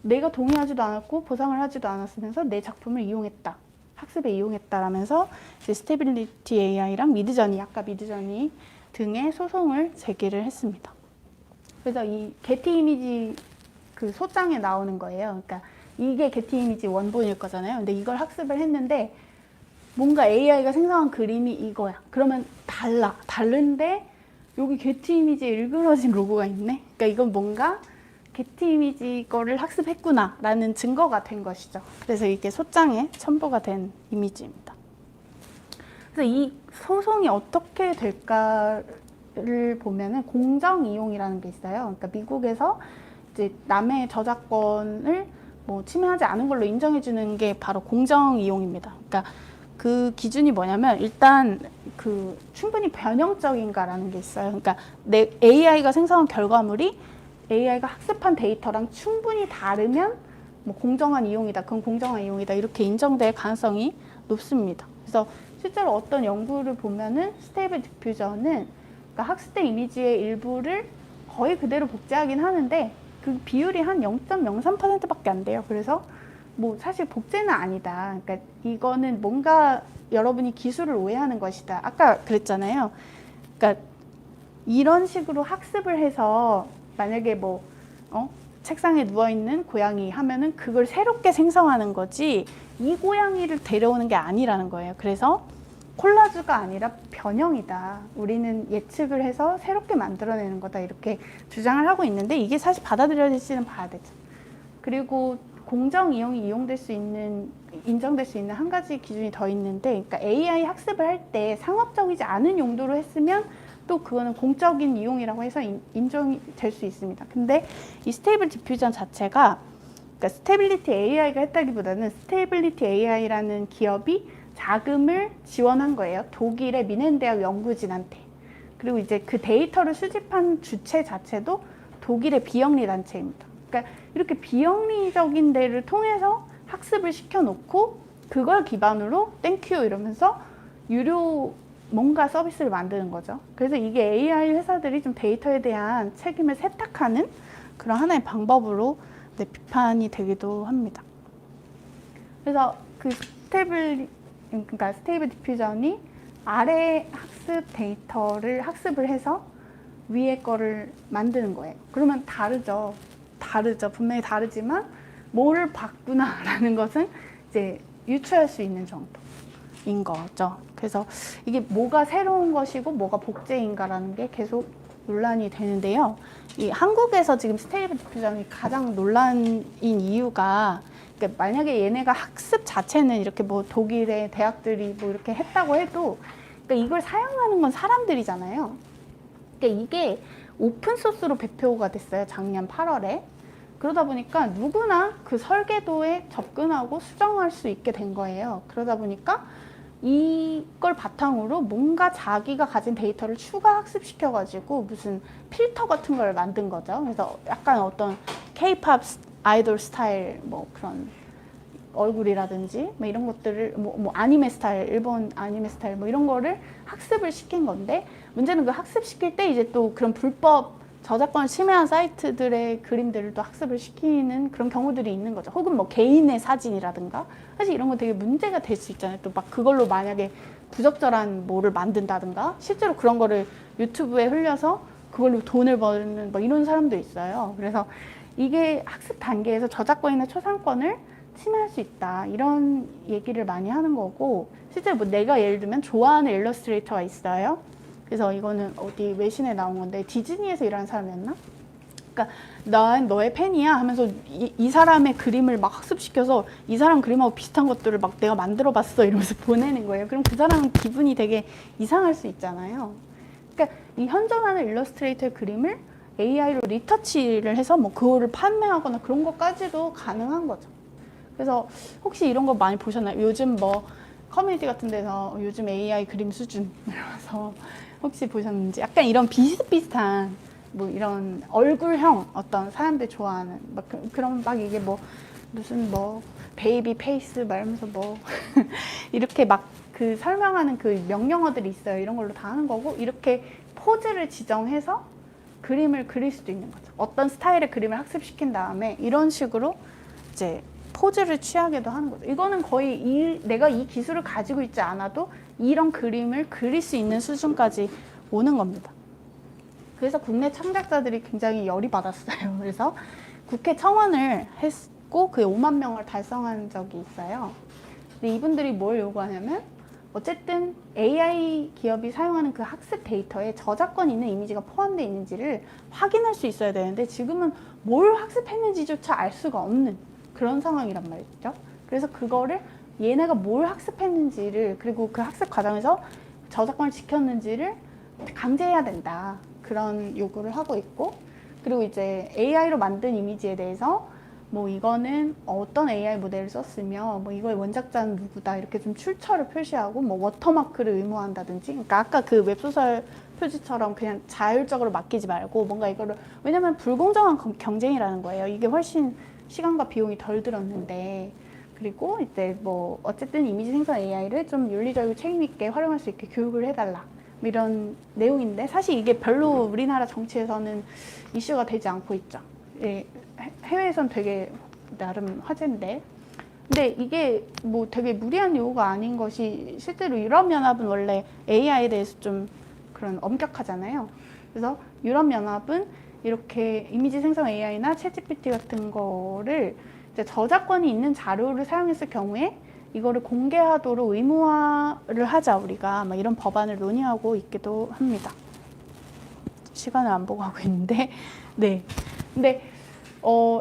내가 동의하지도 않았고 보상을 하지도 않았으면서 내 작품을 이용했다, 학습에 이용했다라면서 이제 스테빌리티 AI랑 아까 미드저니 등의 소송을 제기를 했습니다. 그래서 이 게티 이미지 그 소장에 나오는 거예요. 그러니까 이게 게티 이미지 원본일 거잖아요. 근데 이걸 학습을 했는데 뭔가 AI가 생성한 그림이 이거야. 그러면 다른데 여기 게티 이미지에 일그러진 로고가 있네. 그러니까 이건 뭔가 게티 이미지 거를 학습했구나라는 증거가 된 것이죠. 그래서 이게 소장에 첨부가 된 이미지입니다. 그래서 이 소송이 어떻게 될까를 보면은 공정 이용이라는 게 있어요. 그러니까 미국에서 이제 남의 저작권을 뭐 침해하지 않은 걸로 인정해주는 게 바로 공정 이용입니다. 그러니까 그 기준이 뭐냐면 일단 그 충분히 변형적인가라는 게 있어요. 그러니까 내 AI가 생성한 결과물이 AI가 학습한 데이터랑 충분히 다르면 뭐 공정한 이용이다, 그건 공정한 이용이다 이렇게 인정될 가능성이 높습니다. 그래서 실제로 어떤 연구를 보면은 스테이블 디퓨전은 그러니까 학습된 이미지의 일부를 거의 그대로 복제하긴 하는데 그 비율이 한 0.03%밖에 안 돼요. 그래서 뭐 사실 복제는 아니다. 그러니까 이거는 뭔가 여러분이 기술을 오해하는 것이다. 아까 그랬잖아요. 그러니까 이런 식으로 학습을 해서 만약에 뭐 책상에 누워 있는 고양이 하면은 그걸 새롭게 생성하는 거지 이 고양이를 데려오는 게 아니라는 거예요. 그래서 콜라주가 아니라 변형이다. 우리는 예측을 해서 새롭게 만들어내는 거다. 이렇게 주장을 하고 있는데 이게 사실 받아들여질지는 봐야 되죠. 그리고 공정 이용이 인정될 수 있는 한 가지 기준이 더 있는데, 그러니까 AI 학습을 할 때 상업적이지 않은 용도로 했으면 또 그거는 공적인 이용이라고 해서 인정이 될 수 있습니다. 근데 이 스테이블 디퓨전 자체가 그러니까 스테빌리티 AI가 했다기보다는 스테빌리티 AI라는 기업이 자금을 지원한 거예요. 독일의 미넨대학 연구진한테. 그리고 이제 그 데이터를 수집한 주체 자체도 독일의 비영리 단체입니다. 그러니까 이렇게 비영리적인 데를 통해서 학습을 시켜놓고 그걸 기반으로 땡큐 이러면서 유료 뭔가 서비스를 만드는 거죠. 그래서 이게 AI 회사들이 좀 데이터에 대한 책임을 세탁하는 그런 하나의 방법으로 비판이 되기도 합니다. 그래서 그 스테이블 디퓨전이 아래 학습 데이터를 학습을 해서 위에 거를 만드는 거예요. 그러면 다르죠. 분명히 다르지만 뭐를 봤구나라는 것은 이제 유추할 수 있는 정도인 거죠. 그래서 이게 뭐가 새로운 것이고 뭐가 복제인가라는 게 계속 논란이 되는데요. 이 한국에서 지금 스테이블 디퓨전이 가장 논란인 이유가 그러니까 만약에 얘네가 학습 자체는 이렇게 뭐 독일의 대학들이 뭐 이렇게 했다고 해도 그러니까 이걸 사용하는 건 사람들이잖아요. 그러니까 이게 오픈 소스로 배포가 됐어요. 작년 8월에. 그러다 보니까 누구나 그 설계도에 접근하고 수정할 수 있게 된 거예요. 그러다 보니까 이걸 바탕으로 뭔가 자기가 가진 데이터를 추가 학습시켜가지고 무슨 필터 같은 걸 만든 거죠. 그래서 약간 어떤 K-팝 아이돌 스타일 뭐 그런 얼굴이라든지 뭐 이런 것들을 뭐 아니메 스타일, 일본 아니메 스타일 뭐 이런 거를 학습을 시킨 건데 문제는 그 학습시킬 때 이제 또 그런 불법 저작권을 침해한 사이트들의 그림들을 또 학습을 시키는 그런 경우들이 있는 거죠. 혹은 뭐 개인의 사진이라든가 사실 이런 거 되게 문제가 될 수 있잖아요. 또 막 그걸로 만약에 부적절한 뭐를 만든다든가 실제로 그런 거를 유튜브에 흘려서 그걸로 돈을 버는 뭐 이런 사람도 있어요. 그래서 이게 학습 단계에서 저작권이나 초상권을 침해할 수 있다 이런 얘기를 많이 하는 거고 실제로 뭐 내가 예를 들면 좋아하는 일러스트레이터가 있어요. 그래서 이거는 어디 외신에 나온 건데 디즈니에서 일하는 사람이었나? 그러니까 난 너의 팬이야 하면서 이 사람의 그림을 막 학습시켜서 이 사람 그림하고 비슷한 것들을 막 내가 만들어 봤어 이러면서 보내는 거예요. 그럼 그 사람은 기분이 되게 이상할 수 있잖아요. 그러니까 이 현존하는 일러스트레이터의 그림을 AI로 리터치를 해서 뭐 그거를 판매하거나 그런 것까지도 가능한 거죠. 그래서 혹시 이런 거 많이 보셨나요? 요즘 뭐 커뮤니티 같은 데서 요즘 AI 그림 수준 이러면서 혹시 보셨는지 약간 이런 비슷비슷한 뭐 이런 얼굴형 어떤 사람들 좋아하는 막 그런 막 이게 뭐 무슨 뭐 베이비 페이스 말하면서 뭐 이렇게 막 그 설명하는 그 명령어들이 있어요. 이런 걸로 다 하는 거고 이렇게 포즈를 지정해서 그림을 그릴 수도 있는 거죠. 어떤 스타일의 그림을 학습시킨 다음에 이런 식으로 이제 포즈를 취하게도 하는 거죠. 이거는 거의 내가 이 기술을 가지고 있지 않아도 이런 그림을 그릴 수 있는 수준까지 오는 겁니다. 그래서 국내 창작자들이 굉장히 열이 받았어요. 그래서 국회 청원을 했고 그게 5만 명을 달성한 적이 있어요. 근데 이분들이 뭘 요구하냐면 어쨌든 AI 기업이 사용하는 그 학습 데이터에 저작권 있는 이미지가 포함되어 있는지를 확인할 수 있어야 되는데 지금은 뭘 학습했는지조차 알 수가 없는 그런 상황이란 말이죠. 그래서 그거를 얘네가 뭘 학습했는지를 그리고 그 학습 과정에서 저작권을 지켰는지를 강제해야 된다. 그런 요구를 하고 있고 그리고 이제 AI로 만든 이미지에 대해서 뭐 이거는 어떤 AI 모델을 썼으며 뭐 이거의 원작자는 누구다 이렇게 좀 출처를 표시하고 뭐 워터마크를 의무화한다든지 그러니까 아까 그 웹소설 표지처럼 그냥 자율적으로 맡기지 말고 뭔가 이거를 왜냐면 불공정한 경쟁이라는 거예요. 이게 훨씬 시간과 비용이 덜 들었는데 그리고 이제 뭐 어쨌든 이미지 생성 AI를 좀 윤리적이고 책임 있게 활용할 수 있게 교육을 해달라 뭐 이런 내용인데 사실 이게 별로 우리나라 정치에서는 이슈가 되지 않고 있죠. 예, 해외에선 되게 나름 화제인데 근데 이게 뭐 되게 무리한 요구가 아닌 것이 실제로 유럽연합은 원래 AI에 대해서 좀 그런 엄격하잖아요. 그래서 유럽연합은 이렇게 이미지 생성 AI나 챗GPT 같은 거를 이제 저작권이 있는 자료를 사용했을 경우에 이거를 공개하도록 의무화를 하자 우리가 막 이런 법안을 논의하고 있기도 합니다. 시간을 안 보고 하고 있는데 네. 근데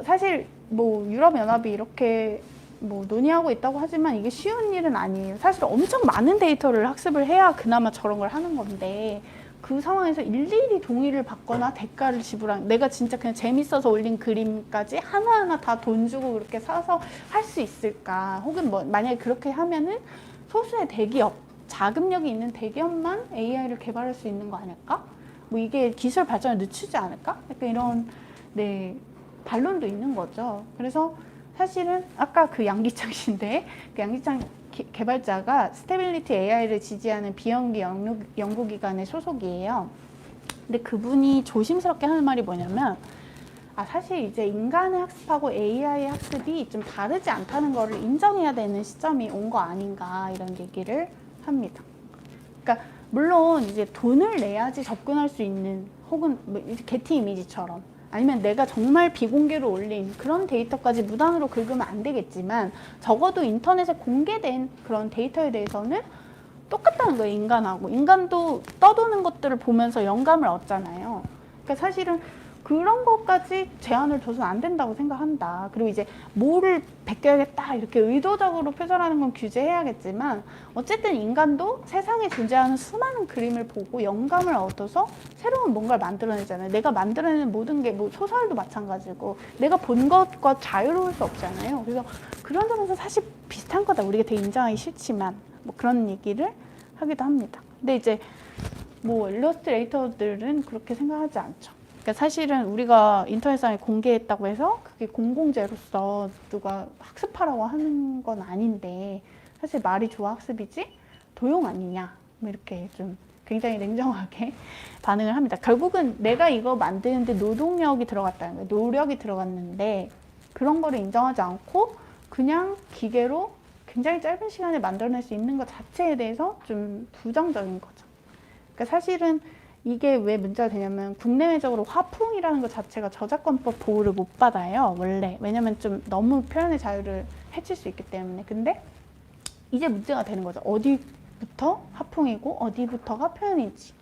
사실 뭐 유럽연합이 이렇게 뭐 논의하고 있다고 하지만 이게 쉬운 일은 아니에요. 사실 엄청 많은 데이터를 학습을 해야 그나마 저런 걸 하는 건데 그 상황에서 일일이 동의를 받거나 대가를 지불한 내가 진짜 그냥 재밌어서 올린 그림까지 하나하나 다 돈 주고 그렇게 사서 할 수 있을까? 혹은 뭐 만약에 그렇게 하면은 소수의 대기업, 자금력이 있는 대기업만 AI를 개발할 수 있는 거 아닐까? 뭐 이게 기술 발전을 늦추지 않을까? 약간 이런 네 반론도 있는 거죠. 그래서 사실은 아까 그 양기창 씨인데 그 양기창 개발자가 스테빌리티 AI를 지지하는 비영리 연구기관의 소속이에요. 근데 그분이 조심스럽게 하는 말이 뭐냐면 사실 이제 인간의 학습하고 AI의 학습이 좀 다르지 않다는 거를 인정해야 되는 시점이 온 거 아닌가 이런 얘기를 합니다. 그러니까 물론 이제 돈을 내야지 접근할 수 있는 혹은 뭐 게티 이미지처럼 아니면 내가 정말 비공개로 올린 그런 데이터까지 무단으로 긁으면 안 되겠지만 적어도 인터넷에 공개된 그런 데이터에 대해서는 똑같다는 거예요. 인간하고. 인간도 떠도는 것들을 보면서 영감을 얻잖아요. 그러니까 사실은 그런 것까지 제한을 둬서는 안 된다고 생각한다. 그리고 이제 뭐를 베껴야겠다 이렇게 의도적으로 표절하는 건 규제해야겠지만 어쨌든 인간도 세상에 존재하는 수많은 그림을 보고 영감을 얻어서 새로운 뭔가를 만들어내잖아요. 내가 만들어내는 모든 게 뭐 소설도 마찬가지고 내가 본 것과 자유로울 수 없잖아요. 그래서 그런 점에서 사실 비슷한 거다. 우리가 되게 인정하기 싫지만 뭐 그런 얘기를 하기도 합니다. 근데 이제 뭐 일러스트레이터들은 그렇게 생각하지 않죠. 그러니까 사실은 우리가 인터넷상에 공개했다고 해서 그게 공공재로서 누가 학습하라고 하는 건 아닌데 사실 말이 좋아 학습이지 도용 아니냐 뭐 이렇게 좀 굉장히 냉정하게 반응을 합니다. 결국은 내가 이거 만드는데 노동력이 들어갔다는 거예요. 노력이 들어갔는데 그런 거를 인정하지 않고 그냥 기계로 굉장히 짧은 시간에 만들어낼 수 있는 것 자체에 대해서 좀 부정적인 거죠. 그러니까 사실은 이게 왜 문제가 되냐면 국내외적으로 화풍이라는 것 자체가 저작권법 보호를 못 받아요. 원래. 왜냐면 좀 너무 표현의 자유를 해칠 수 있기 때문에. 근데 이제 문제가 되는 거죠. 어디부터 화풍이고 어디부터가 표현인지.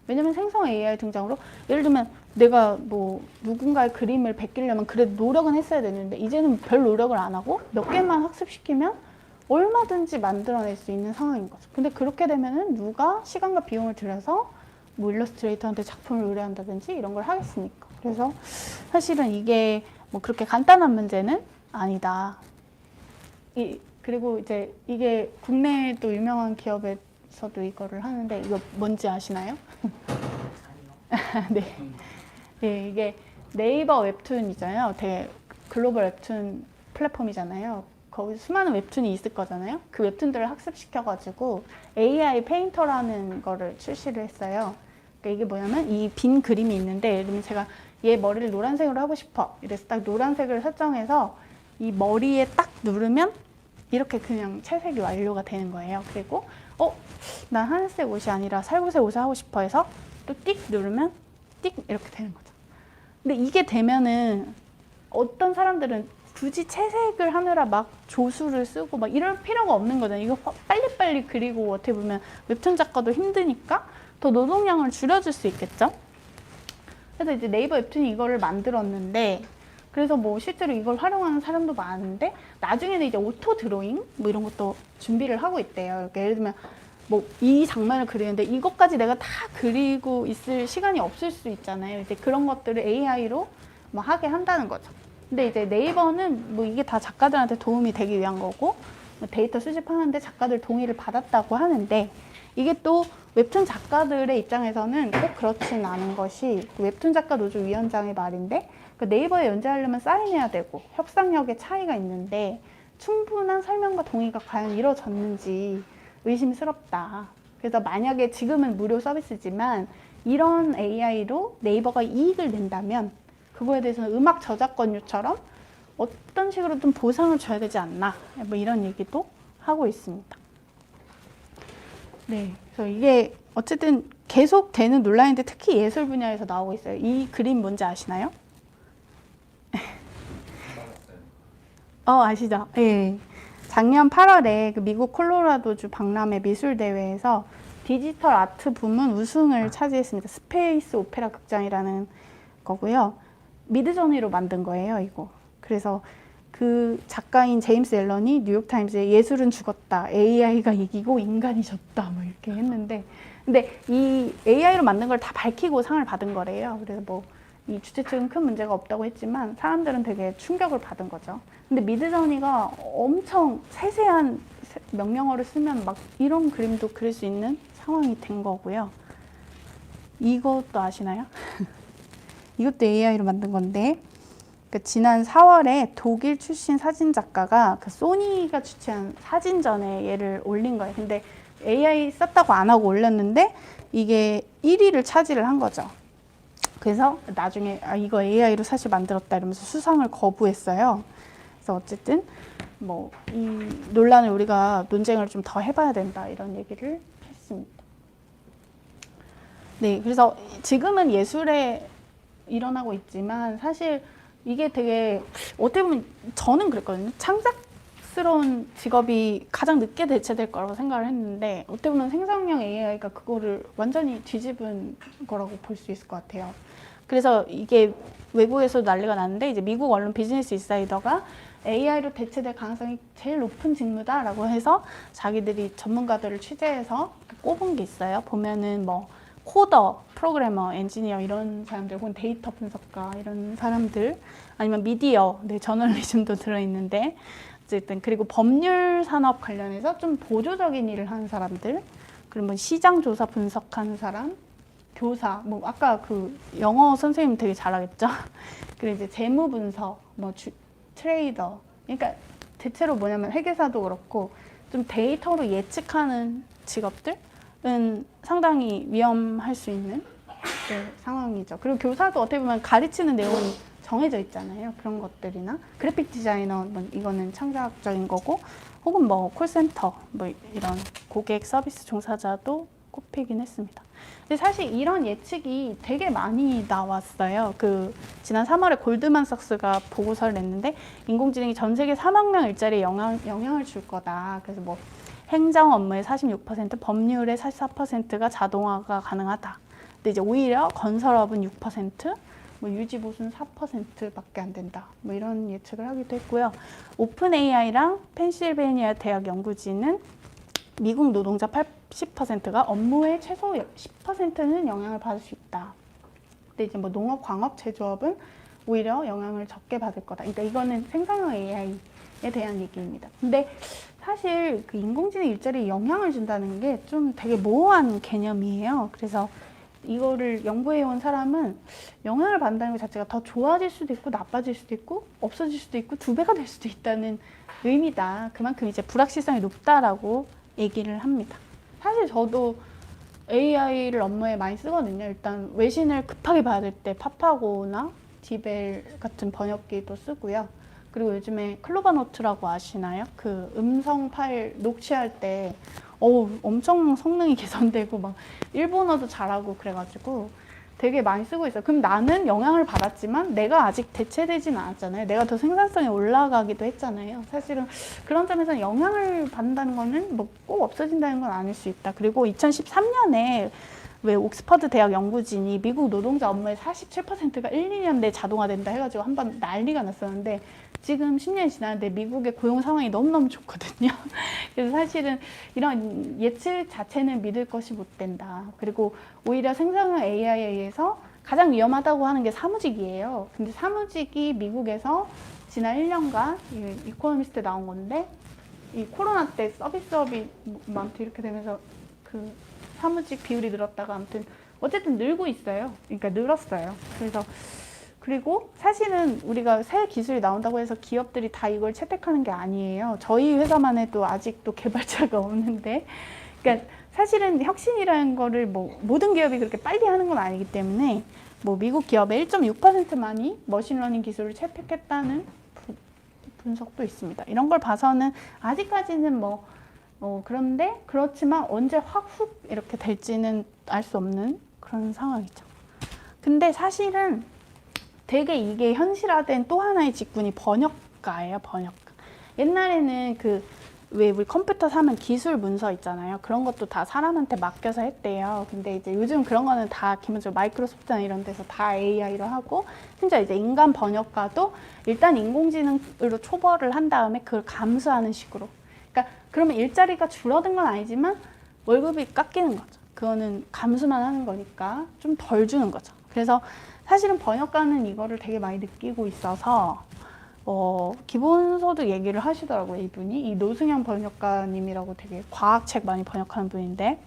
왜냐면 생성 AI 등장으로 예를 들면 내가 뭐 누군가의 그림을 베끼려면 그래도 노력은 했어야 되는데 이제는 별 노력을 안 하고 몇 개만 학습시키면 얼마든지 만들어낼 수 있는 상황인 거죠. 근데 그렇게 되면은 누가 시간과 비용을 들여서 뭐 일러스트레이터한테 작품을 의뢰한다든지 이런 걸 하겠습니까? 그래서 사실은 이게 뭐 그렇게 간단한 문제는 아니다. 그리고 이제 이게 국내에 또 유명한 기업에서도 이거를 하는데 이거 뭔지 아시나요? 네. 네, 이게 네이버 웹툰이잖아요. 되게 글로벌 웹툰 플랫폼이잖아요. 거기 수많은 웹툰이 있을 거잖아요. 그 웹툰들을 학습시켜가지고 AI 페인터라는 거를 출시를 했어요. 그러니까 이게 뭐냐면 이 빈 그림이 있는데 예를 들면 제가 얘 머리를 노란색으로 하고 싶어. 이래서 딱 노란색을 설정해서 이 머리에 딱 누르면 이렇게 그냥 채색이 완료가 되는 거예요. 그리고 난 하늘색 옷이 아니라 살구색 옷을 하고 싶어 해서 또 띡 누르면 띡 이렇게 되는 거죠. 근데 이게 되면은 어떤 사람들은 굳이 채색을 하느라 막 조수를 쓰고 막 이럴 필요가 없는 거잖아요. 이거 빨리빨리 그리고 어떻게 보면 웹툰 작가도 힘드니까 더 노동량을 줄여줄 수 있겠죠. 그래서 이제 네이버 웹툰이 이거를 만들었는데, 그래서 뭐 실제로 이걸 활용하는 사람도 많은데 나중에는 이제 오토 드로잉 뭐 이런 것도 준비를 하고 있대요. 그러니까 예를 들면 뭐 이 장면을 그리는데 이것까지 내가 다 그리고 있을 시간이 없을 수 있잖아요. 이제 그런 것들을 AI로 뭐 하게 한다는 거죠. 근데 이제 네이버는 뭐 이게 다 작가들한테 도움이 되기 위한 거고, 데이터 수집하는데 작가들 동의를 받았다고 하는데, 이게 또 웹툰 작가들의 입장에서는 꼭 그렇진 않은 것이, 웹툰 작가 노조 위원장의 말인데, 그 네이버에 연재하려면 사인해야 되고 협상력의 차이가 있는데 충분한 설명과 동의가 과연 이루어졌는지 의심스럽다. 그래서 만약에 지금은 무료 서비스지만 이런 AI로 네이버가 이익을 낸다면 그거에 대해서는 음악 저작권료처럼 어떤 식으로 좀 보상을 줘야 되지 않나, 뭐 이런 얘기도 하고 있습니다. 네, 그래서 이게 어쨌든 계속 되는 논란인데 특히 예술 분야에서 나오고 있어요. 이 그림 뭔지 아시나요? 아시죠? 예. 작년 8월에 그 미국 콜로라도주 박람회 미술 대회에서 디지털 아트 부문 우승을 차지했습니다. 스페이스 오페라 극장이라는 거고요. 미드저니로 만든 거예요, 이거. 그래서 그 작가인 제임스 앨런이 뉴욕타임즈에 예술은 죽었다, AI가 이기고 인간이 졌다, 뭐 이렇게 했는데, 근데 이 AI로 만든 걸 다 밝히고 상을 받은 거래요. 그래서 뭐 이 주최 측은 큰 문제가 없다고 했지만 사람들은 되게 충격을 받은 거죠. 근데 미드저니가 엄청 세세한 명령어를 쓰면 막 이런 그림도 그릴 수 있는 상황이 된 거고요. 이것도 아시나요? 이것도 AI로 만든 건데, 그 지난 4월에 독일 출신 사진 작가가 그 소니가 주최한 사진전에 얘를 올린 거예요. 근데 AI 썼다고 안 하고 올렸는데 이게 1위를 차지를 한 거죠. 그래서 나중에 이거 AI로 사실 만들었다 이러면서 수상을 거부했어요. 그래서 어쨌든 뭐 이 논란을 우리가 논쟁을 좀 더 해봐야 된다, 이런 얘기를 했습니다. 네, 그래서 지금은 예술에 일어나고 있지만 사실 이게 되게 어떻게 보면 저는 그랬거든요. 창작스러운 직업이 가장 늦게 대체될 거라고 생각을 했는데 어떻게 보면 생성형 AI가 그거를 완전히 뒤집은 거라고 볼 수 있을 것 같아요. 그래서 이게 외국에서 난리가 났는데 이제 미국 언론 비즈니스 인사이더가 AI로 대체될 가능성이 제일 높은 직무다라고 해서 자기들이 전문가들을 취재해서 꼽은 게 있어요. 보면은 뭐 코더, 프로그래머, 엔지니어 이런 사람들, 혹은 데이터 분석가 이런 사람들, 아니면 미디어, 네, 저널리즘도 들어있는데 어쨌든, 그리고 법률 산업 관련해서 좀 보조적인 일을 하는 사람들, 그리고 뭐 시장 조사 분석하는 사람, 교사, 뭐 아까 그 영어 선생님 되게 잘하겠죠. 그리고 이제 재무 분석, 뭐 트레이더, 그러니까 대체로 뭐냐면 회계사도 그렇고 좀 데이터로 예측하는 직업들은 상당히 위험할 수 있는 상황이죠. 그리고 교사도 어떻게 보면 가르치는 내용이 정해져 있잖아요. 그런 것들이나 그래픽 디자이너, 뭐 이거는 창작적인 거고, 혹은 뭐 콜센터, 뭐 이런 고객 서비스 종사자도 꼽히긴 했습니다. 근데 사실 이런 예측이 되게 많이 나왔어요. 그 지난 3월에 골드만삭스가 보고서를 냈는데 인공지능이 전 세계 3억 명 일자리에 영향을 줄 거다. 그래서 뭐 행정 업무의 46%, 법률의 44%가 자동화가 가능하다. 근데 이제 오히려 건설업은 6%, 뭐 유지 보수는 4%밖에 안 된다. 뭐 이런 예측을 하기도 했고요. 오픈 AI랑 펜실베니아 대학 연구진은 미국 노동자 80%가 업무의 최소 10%는 영향을 받을 수 있다. 근데 이제 뭐 농업, 광업, 제조업은 오히려 영향을 적게 받을 거다. 그러니까 이거는 생성형 AI에 대한 얘기입니다. 근데 사실 그 인공지능 일자리에 영향을 준다는 게 좀 되게 모호한 개념이에요. 그래서 이거를 연구해온 사람은 영향을 받는다는 것 자체가 더 좋아질 수도 있고 나빠질 수도 있고 없어질 수도 있고 2배가 될 수도 있다는 의미다. 그만큼 이제 불확실성이 높다라고 얘기를 합니다. 사실 저도 AI를 업무에 많이 쓰거든요. 일단 외신을 급하게 봐야 될 때 파파고나 디벨 같은 번역기도 쓰고요. 그리고 요즘에 클로버노트라고 아시나요? 그 음성 파일 녹취할 때 엄청 성능이 개선되고 막 일본어도 잘하고 그래가지고 되게 많이 쓰고 있어요. 그럼 나는 영향을 받았지만 내가 아직 대체되지는 않았잖아요. 내가 더 생산성이 올라가기도 했잖아요. 사실은 그런 점에서 영향을 받는다는 거는 뭐 꼭 없어진다는 건 아닐 수 있다. 그리고 2013년에 왜 옥스퍼드 대학 연구진이 미국 노동자 업무의 47%가 1, 2년 내에 자동화된다 해가지고 한번 난리가 났었는데 지금 10년이 지났는데 미국의 고용 상황이 너무너무 좋거든요. 그래서 사실은 이런 예측 자체는 믿을 것이 못 된다. 그리고 오히려 생성형 AI에 의해서 가장 위험하다고 하는 게 사무직이에요. 근데 사무직이 미국에서 지난 1년간 이코노미스트에 나온 건데 이 코로나 때 서비스업이 많고 이렇게 되면서 그 사무직 비율이 늘었다가 아무튼 어쨌든 늘고 있어요. 그러니까 늘었어요. 그리고 사실은 우리가 새 기술이 나온다고 해서 기업들이 다 이걸 채택하는 게 아니에요. 저희 회사만 해도 아직도 개발자가 없는데, 그러니까 사실은 혁신이라는 거를 뭐 모든 기업이 그렇게 빨리 하는 건 아니기 때문에 뭐 미국 기업의 1.6%만이 머신러닝 기술을 채택했다는 분석도 있습니다. 이런 걸 봐서는 아직까지는 그런데 그렇지만 언제 확 훅 이렇게 될지는 알 수 없는 그런 상황이죠. 근데 사실은 되게 이게 현실화된 또 하나의 직군이 번역가예요, 번역가. 옛날에는 왜 우리 컴퓨터 사면 기술 문서 있잖아요. 그런 것도 다 사람한테 맡겨서 했대요. 근데 이제 요즘 그런 거는 다 기본적으로 마이크로소프트나 이런 데서 다 AI로 하고, 진짜 이제 인간 번역가도 일단 인공지능으로 초벌을 한 다음에 그걸 감수하는 식으로. 그러니까 그러면 일자리가 줄어든 건 아니지만 월급이 깎이는 거죠. 그거는 감수만 하는 거니까 좀 덜 주는 거죠. 그래서 사실은 번역가는 이거를 되게 많이 느끼고 있어서 기본소득 얘기를 하시더라고요, 이분이. 이 노승현 번역가님이라고 되게 과학책 많이 번역하는 분인데,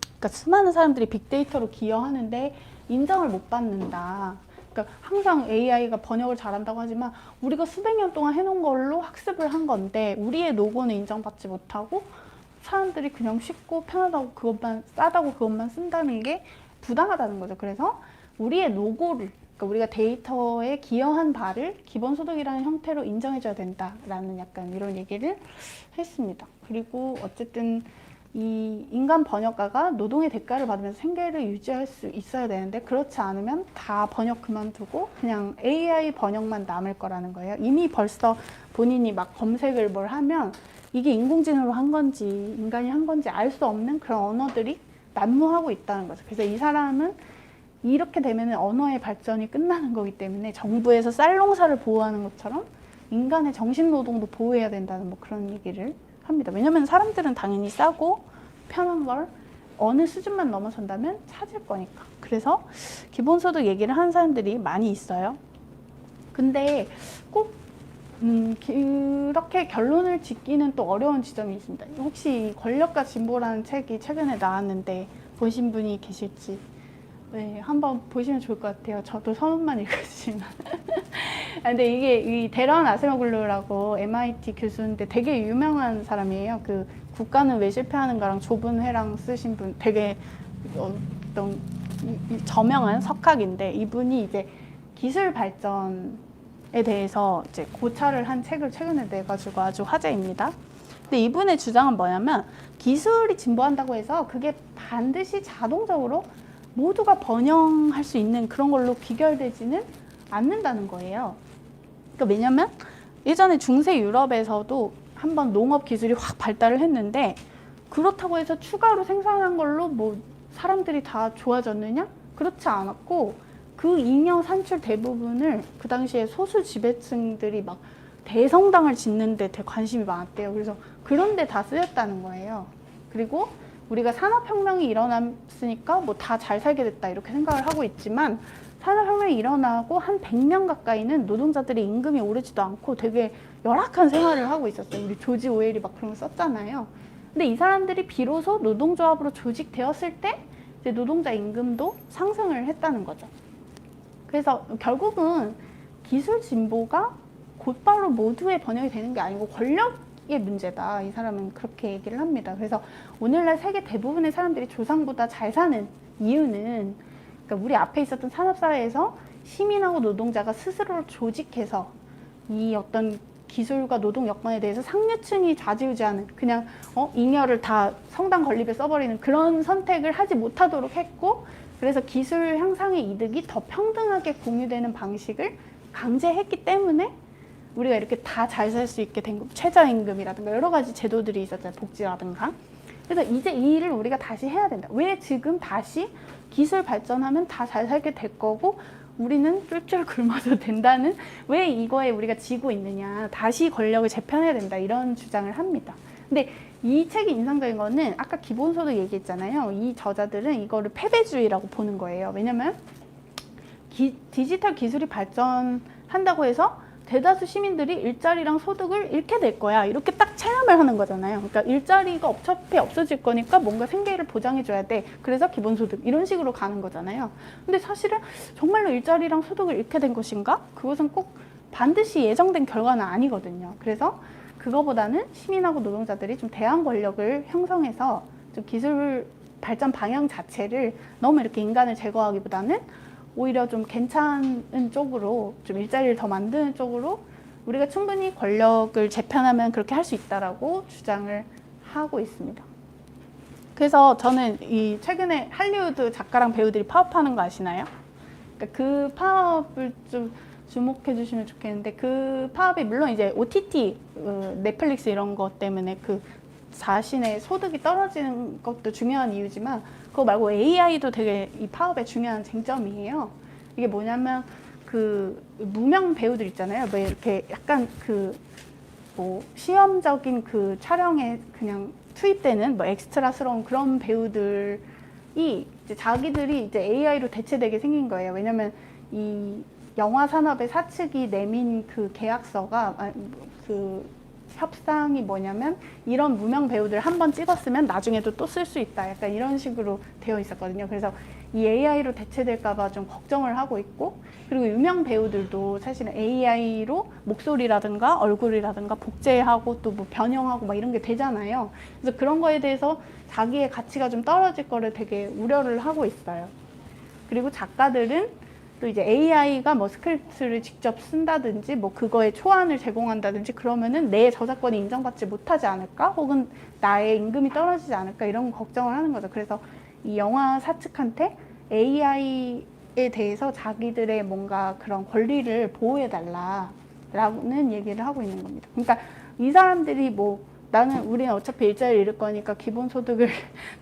그러니까 수많은 사람들이 빅데이터로 기여하는데 인정을 못 받는다. 그러니까 항상 AI가 번역을 잘한다고 하지만 우리가 수백 년 동안 해놓은 걸로 학습을 한 건데 우리의 노고는 인정받지 못하고 사람들이 그냥 쉽고 편하다고 그것만, 싸다고 그것만 쓴다는 게 부당하다는 거죠. 그래서 우리의 노고를, 그러니까 우리가 데이터에 기여한 바를 기본소득이라는 형태로 인정해줘야 된다라는 약간 이런 얘기를 했습니다. 그리고 어쨌든 이 인간 번역가가 노동의 대가를 받으면서 생계를 유지할 수 있어야 되는데 그렇지 않으면 다 번역 그만두고 그냥 AI 번역만 남을 거라는 거예요. 이미 벌써 본인이 막 검색을 뭘 하면 이게 인공지능으로 한 건지 인간이 한 건지 알 수 없는 그런 언어들이 난무하고 있다는 거죠. 그래서 이 사람은 이렇게 되면 언어의 발전이 끝나는 거기 때문에 정부에서 쌀농사를 보호하는 것처럼 인간의 정신노동도 보호해야 된다는 뭐 그런 얘기를 합니다. 왜냐면 사람들은 당연히 싸고 편한 걸 어느 수준만 넘어선다면 찾을 거니까. 그래서 기본소득 얘기를 하는 사람들이 많이 있어요. 근데 꼭 그렇게 결론을 짓기는 또 어려운 지점이 있습니다. 혹시 권력과 진보라는 책이 최근에 나왔는데 보신 분이 계실지 네, 한번 보시면 좋을 것 같아요. 저도 서문만 읽었지만. 근데 이게 이 데런 아세모글루라고 MIT 교수인데 되게 유명한 사람이에요. 그 국가는 왜 실패하는가랑 좁은 회랑 쓰신 분, 되게 어떤 저명한 석학인데 이분이 이제 기술 발전에 대해서 이제 고찰을 한 책을 최근에 내가지고 아주 화제입니다. 근데 이분의 주장은 뭐냐면 기술이 진보한다고 해서 그게 반드시 자동적으로 모두가 번영할 수 있는 그런 걸로 귀결되지는 않는다는 거예요. 그러니까 왜냐면 예전에 중세 유럽에서도 한번 농업 기술이 확 발달을 했는데 그렇다고 해서 추가로 생산한 걸로 뭐 사람들이 다 좋아졌느냐? 그렇지 않았고 그 잉여 산출 대부분을 그 당시에 소수 지배층들이 막 대성당을 짓는 데 되게 관심이 많았대요. 그래서 그런 데 다 쓰였다는 거예요. 그리고 우리가 산업혁명이 일어났으니까 뭐 다 잘 살게 됐다 이렇게 생각을 하고 있지만 산업혁명이 일어나고 한 100년 가까이는 노동자들의 임금이 오르지도 않고 되게 열악한 생활을 하고 있었어요. 우리 조지 오웰이 막 그런 거 썼잖아요. 근데 이 사람들이 비로소 노동조합으로 조직되었을 때 이제 노동자 임금도 상승을 했다는 거죠. 그래서 결국은 기술 진보가 곧바로 모두의 번영이 되는 게 아니고 권력의 문제다. 이 사람은 그렇게 얘기를 합니다. 그래서 오늘날 세계 대부분의 사람들이 조상보다 잘 사는 이유는 그러니까 우리 앞에 있었던 산업사회에서 시민하고 노동자가 스스로를 조직해서 이 어떤 기술과 노동 여건에 대해서 상류층이 좌지우지하는 그냥 잉여를 다 성당 건립에 써버리는 그런 선택을 하지 못하도록 했고 그래서 기술 향상의 이득이 더 평등하게 공유되는 방식을 강제했기 때문에 우리가 이렇게 다 잘 살 수 있게 된 거, 최저임금이라든가 여러 가지 제도들이 있었잖아요. 복지라든가. 그래서 이제 이 일을 우리가 다시 해야 된다. 왜 지금 다시 기술 발전하면 다 잘 살게 될 거고 우리는 쫄쫄 굶어도 된다는, 왜 이거에 우리가 지고 있느냐, 다시 권력을 재편해야 된다, 이런 주장을 합니다. 근데 이 책이 인상적인 거는 아까 기본소득 얘기했잖아요. 이 저자들은 이거를 패배주의라고 보는 거예요. 왜냐면 디지털 기술이 발전한다고 해서 대다수 시민들이 일자리랑 소득을 잃게 될 거야, 이렇게 딱 체감을 하는 거잖아요. 그러니까 일자리가 어차피 없어질 거니까 뭔가 생계를 보장해줘야 돼, 그래서 기본소득, 이런 식으로 가는 거잖아요. 근데 사실은 정말로 일자리랑 소득을 잃게 된 것인가? 그것은 꼭 반드시 예정된 결과는 아니거든요. 그래서 그거보다는 시민하고 노동자들이 좀 대항 권력을 형성해서 좀 기술 발전 방향 자체를 너무 이렇게 인간을 제거하기보다는 오히려 좀 괜찮은 쪽으로, 좀 일자리를 더 만드는 쪽으로 우리가 충분히 권력을 재편하면 그렇게 할 수 있다라고 주장을 하고 있습니다. 그래서 저는 이 최근에 할리우드 작가랑 배우들이 파업하는 거 아시나요? 그러니까 그 파업을 좀 주목해 주시면 좋겠는데, 그 파업이 물론 이제 OTT, 넷플릭스 이런 것 때문에 그 자신의 소득이 떨어지는 것도 중요한 이유지만, 그거 말고 AI도 되게 이 파업의 중요한 쟁점이에요. 이게 뭐냐면 그 무명 배우들 있잖아요. 뭐 이렇게 약간 그 뭐 시험적인 그 촬영에 그냥 투입되는 뭐 엑스트라스러운 그런 배우들이 이제 자기들이 이제 AI로 대체되게 생긴 거예요. 왜냐면 이 영화 산업의 사측이 내민 그 계약서가, 그 협상이 뭐냐면 이런 무명 배우들 한 번 찍었으면 나중에도 또 쓸 수 있다, 약간 이런 식으로 되어 있었거든요. 그래서 이 AI로 대체될까 봐 좀 걱정을 하고 있고, 그리고 유명 배우들도 사실은 AI로 목소리라든가 얼굴이라든가 복제하고 또 뭐 변형하고 막 이런 게 되잖아요. 그래서 그런 거에 대해서 자기의 가치가 좀 떨어질 거를 되게 우려를 하고 있어요. 그리고 작가들은 또 이제 AI가 뭐 스크립트를 직접 쓴다든지 뭐 그거에 초안을 제공한다든지 그러면은 내 저작권이 인정받지 못하지 않을까? 혹은 나의 임금이 떨어지지 않을까? 이런 걱정을 하는 거죠. 그래서 이 영화 사측한테 AI에 대해서 자기들의 뭔가 그런 권리를 보호해달라라는 얘기를 하고 있는 겁니다. 그러니까 이 사람들이 뭐 우리는 어차피 일자리를 잃을 거니까 기본소득을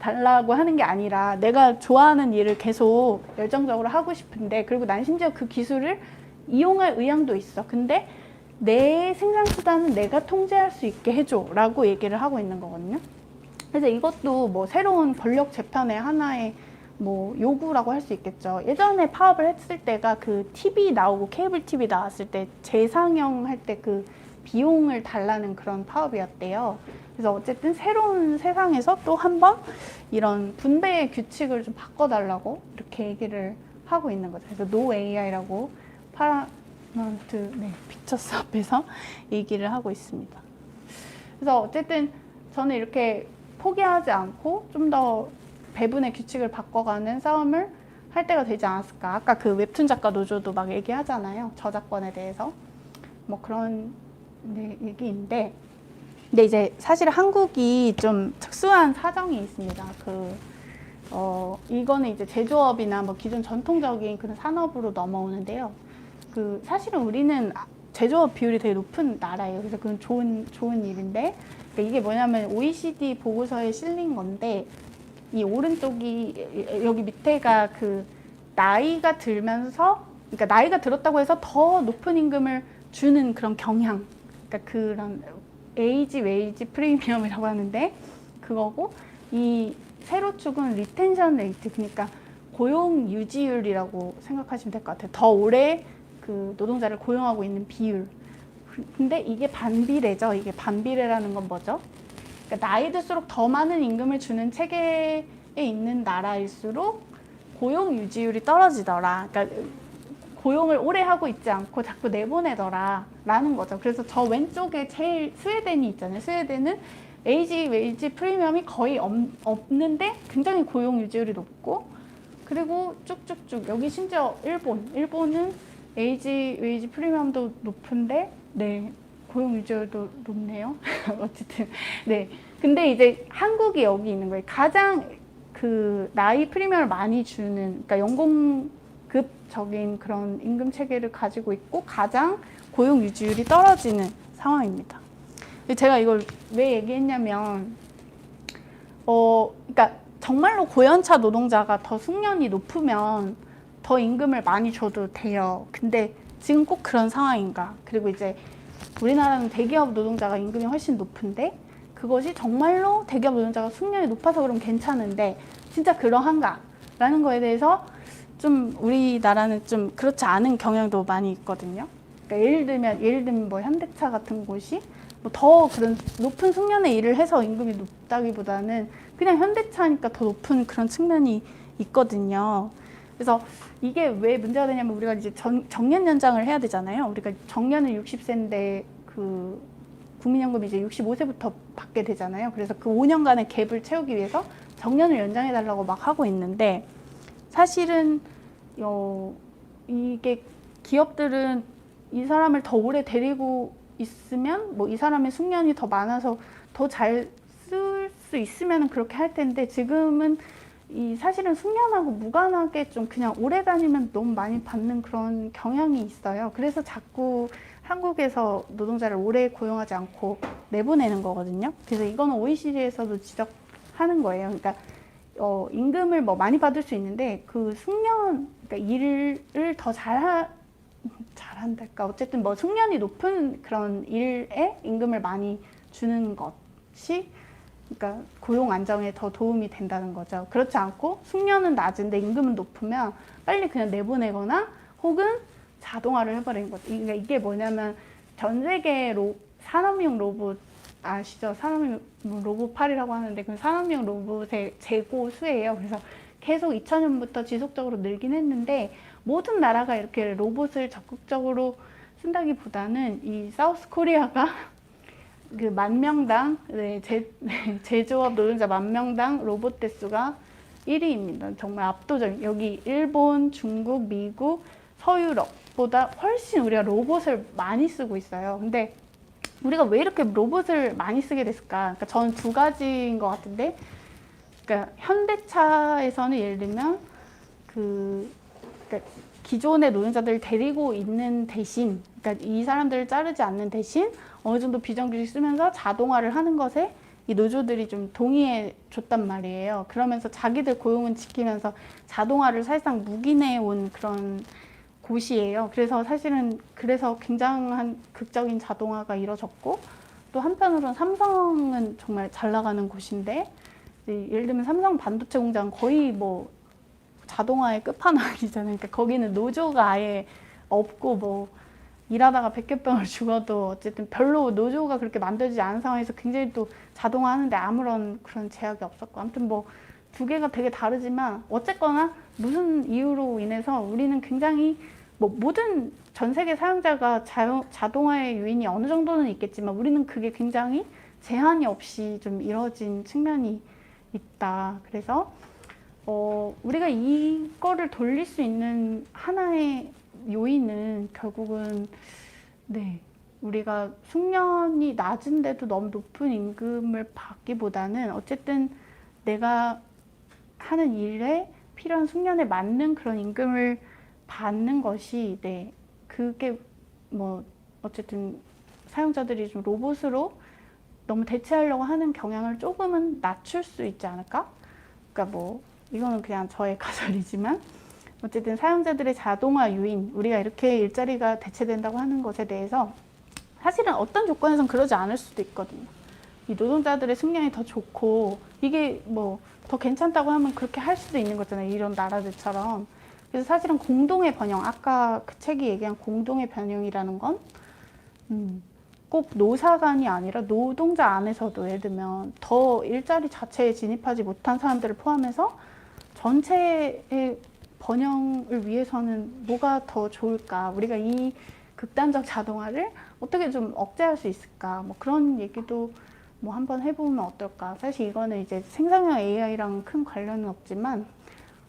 달라고 하는 게 아니라, 내가 좋아하는 일을 계속 열정적으로 하고 싶은데, 그리고 난 심지어 그 기술을 이용할 의향도 있어. 근데 내 생산수단은 내가 통제할 수 있게 해줘 라고 얘기를 하고 있는 거거든요. 그래서 이것도 뭐 새로운 권력 재편의 하나의 뭐 요구라고 할 수 있겠죠. 예전에 파업을 했을 때가 그 TV 나오고 케이블 TV 나왔을 때 재상영 할 때 그 비용을 달라는 그런 파업이었대요. 그래서 어쨌든 새로운 세상에서 또 한 번 이런 분배의 규칙을 좀 바꿔달라고 이렇게 얘기를 하고 있는 거죠. 그래서 No AI라고 파라마운트 픽처스 앞에서 얘기를 하고 있습니다. 그래서 어쨌든 저는 이렇게 포기하지 않고 좀 더 배분의 규칙을 바꿔가는 싸움을 할 때가 되지 않았을까. 아까 그 웹툰 작가 노조도 막 얘기하잖아요. 저작권에 대해서. 뭐 그런 얘기인데, 근데 이제 사실 한국이 좀 특수한 사정이 있습니다. 이거는 이제 제조업이나 뭐 기존 전통적인 그런 산업으로 넘어오는데요. 사실은 우리는 제조업 비율이 되게 높은 나라예요. 그래서 그건 좋은 일인데, 그러니까 이게 뭐냐면 OECD 보고서에 실린 건데, 이 오른쪽이, 여기 밑에가 그 나이가 들면서, 그러니까 나이가 들었다고 해서 더 높은 임금을 주는 그런 경향, 그러니까 그런 에이지 웨이지 프리미엄이라고 하는데 그거고, 이 세로 축은 리텐션 레이트, 그러니까 고용 유지율이라고 생각하시면 될 것 같아요. 더 오래 그 노동자를 고용하고 있는 비율. 근데 이게 반비례죠. 이게 반비례라는 건 뭐죠? 그러니까 나이 들수록 더 많은 임금을 주는 체계에 있는 나라일수록 고용 유지율이 떨어지더라. 그러니까 고용을 오래 하고 있지 않고 자꾸 내보내더라 라는 거죠. 그래서 저 왼쪽에 제일 스웨덴이 있잖아요. 스웨덴은 에이지 웨이지 프리미엄이 거의 없는데 굉장히 고용 유지율이 높고, 그리고 쭉쭉쭉 여기 심지어 일본은 에이지 웨이지 프리미엄도 높은데 고용 유지율도 높네요. 어쨌든 근데 이제 한국이 여기 있는 거예요. 가장 그 나이 프리미엄을 많이 주는, 그러니까 연공급적인 그런 임금 체계를 가지고 있고 가장 고용 유지율이 떨어지는 상황입니다. 제가 이걸 왜 얘기했냐면, 그러니까 정말로 고연차 노동자가 더 숙련이 높으면 더 임금을 많이 줘도 돼요. 근데 지금 꼭 그런 상황인가? 그리고 이제 우리나라는 대기업 노동자가 임금이 훨씬 높은데 그것이 정말로 대기업 노동자가 숙련이 높아서 그러면 괜찮은데 진짜 그러한가? 라는 거에 대해서 좀 우리나라는 좀 그렇지 않은 경향도 많이 있거든요. 그러니까 예를 들면 뭐 현대차 같은 곳이 뭐 더 그런 높은 숙련의 일을 해서 임금이 높다기보다는 그냥 현대차니까 더 높은 그런 측면이 있거든요. 그래서 이게 왜 문제가 되냐면 우리가 이제 정년 연장을 해야 되잖아요. 우리가 정년은 60세인데 그 국민연금이 이제 65세부터 받게 되잖아요. 그래서 그 5년간의 갭을 채우기 위해서 정년을 연장해 달라고 막 하고 있는데 사실은 이게 기업들은 이 사람을 더 오래 데리고 있으면 뭐 이 사람의 숙련이 더 많아서 더 잘 쓸 수 있으면 그렇게 할 텐데 지금은 이 사실은 숙련하고 무관하게 좀 그냥 오래 다니면 너무 많이 받는 그런 경향이 있어요. 그래서 자꾸 한국에서 노동자를 오래 고용하지 않고 내보내는 거거든요. 그래서 이거는 OECD에서도 지적하는 거예요. 그러니까 임금을 뭐 많이 받을 수 있는데 그 숙련, 그러니까 일을 더 잘한달까. 어쨌든 뭐 숙련이 높은 그런 일에 임금을 많이 주는 것이 그러니까 고용 안정에 더 도움이 된다는 거죠. 그렇지 않고 숙련은 낮은데 임금은 높으면 빨리 그냥 내보내거나 혹은 자동화를 해버리는 거죠. 그러니까 이게 뭐냐면 전 세계 산업용 로봇 아시죠? 산업용 로봇팔이라고 하는데 그 산업용 로봇의 재고 수예요. 그래서 계속 2000년부터 지속적으로 늘긴 했는데 모든 나라가 이렇게 로봇을 적극적으로 쓴다기보다는 이 사우스 코리아가 그 10,000명당 제조업 노동자 10,000명당 로봇 대수가 1위입니다. 정말 압도적. 여기 일본, 중국, 미국, 서유럽보다 훨씬 우리가 로봇을 많이 쓰고 있어요. 근데 우리가 왜 이렇게 로봇을 많이 쓰게 됐을까? 그러니까 저는 두 가지인 것 같은데, 그러니까 현대차에서는 예를 들면 그러니까 기존의 노동자들을 데리고 있는 대신, 그러니까 이 사람들을 자르지 않는 대신 어느 정도 비정규직 쓰면서 자동화를 하는 것에 이 노조들이 좀 동의해 줬단 말이에요. 그러면서 자기들 고용은 지키면서 자동화를 사실상 묵인해 온 그런 곳이에요. 그래서 사실은 그래서 굉장한 극적인 자동화가 이루어졌고 또 한편으로는 삼성은 정말 잘 나가는 곳인데 예를 들면 삼성 반도체 공장 거의 뭐 자동화의 끝판왕이잖아요. 그러니까 거기는 노조가 아예 없고 뭐 일하다가 백혈병을 죽어도 어쨌든 별로 노조가 그렇게 만들어지지 않은 상황에서 굉장히 또 자동화하는데 아무런 그런 제약이 없었고 아무튼 뭐 두 개가 되게 다르지만 어쨌거나 무슨 이유로 인해서 우리는 굉장히 뭐 모든 전 세계 사용자가 자동화의 유인이 어느 정도는 있겠지만 우리는 그게 굉장히 제한이 없이 좀 이루어진 측면이 있다. 그래서 우리가 이거를 돌릴 수 있는 하나의 요인은 결국은 우리가 숙련이 낮은데도 너무 높은 임금을 받기보다는 어쨌든 내가 하는 일에 필요한 숙련에 맞는 그런 임금을 받는 것이 그게 뭐 어쨌든 사용자들이 좀 로봇으로 너무 대체하려고 하는 경향을 조금은 낮출 수 있지 않을까? 그러니까 뭐 이거는 그냥 저의 가설이지만 어쨌든 사용자들의 자동화 유인, 우리가 이렇게 일자리가 대체된다고 하는 것에 대해서 사실은 어떤 조건에선 그러지 않을 수도 있거든요. 이 노동자들의 숙련이 더 좋고 이게 뭐 더 괜찮다고 하면 그렇게 할 수도 있는 거잖아요. 이런 나라들처럼. 그래서 사실은 공동의 번영, 아까 그 책이 얘기한 공동의 번영이라는 건 꼭 노사 간이 아니라 노동자 안에서도 예를 들면 더 일자리 자체에 진입하지 못한 사람들을 포함해서 전체의 번영을 위해서는 뭐가 더 좋을까? 우리가 이 극단적 자동화를 어떻게 좀 억제할 수 있을까? 뭐 그런 얘기도 뭐 한번 해보면 어떨까? 사실 이거는 이제 생성형 AI랑 큰 관련은 없지만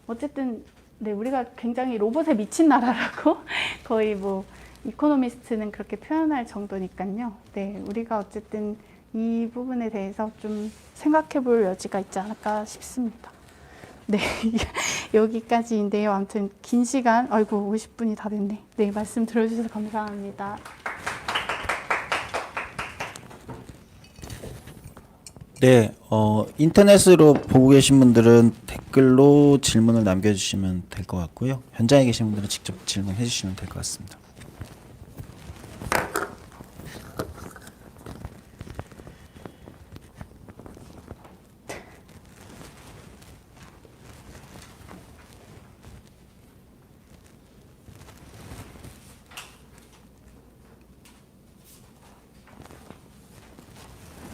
어쨌든 우리가 굉장히 로봇에 미친 나라라고 거의 뭐 이코노미스트는 그렇게 표현할 정도니까요. 우리가 어쨌든 이 부분에 대해서 좀 생각해 볼 여지가 있지 않을까 싶습니다. 네, 여기까지인데요. 아무튼 긴 시간, 아이고 50분이 다 됐네. 네, 말씀 들어주셔서 감사합니다. 네, 인터넷으로 보고 계신 분들은 댓글로 질문을 남겨주시면 될 것 같고요. 현장에 계신 분들은 직접 질문해 주시면 될 것 같습니다.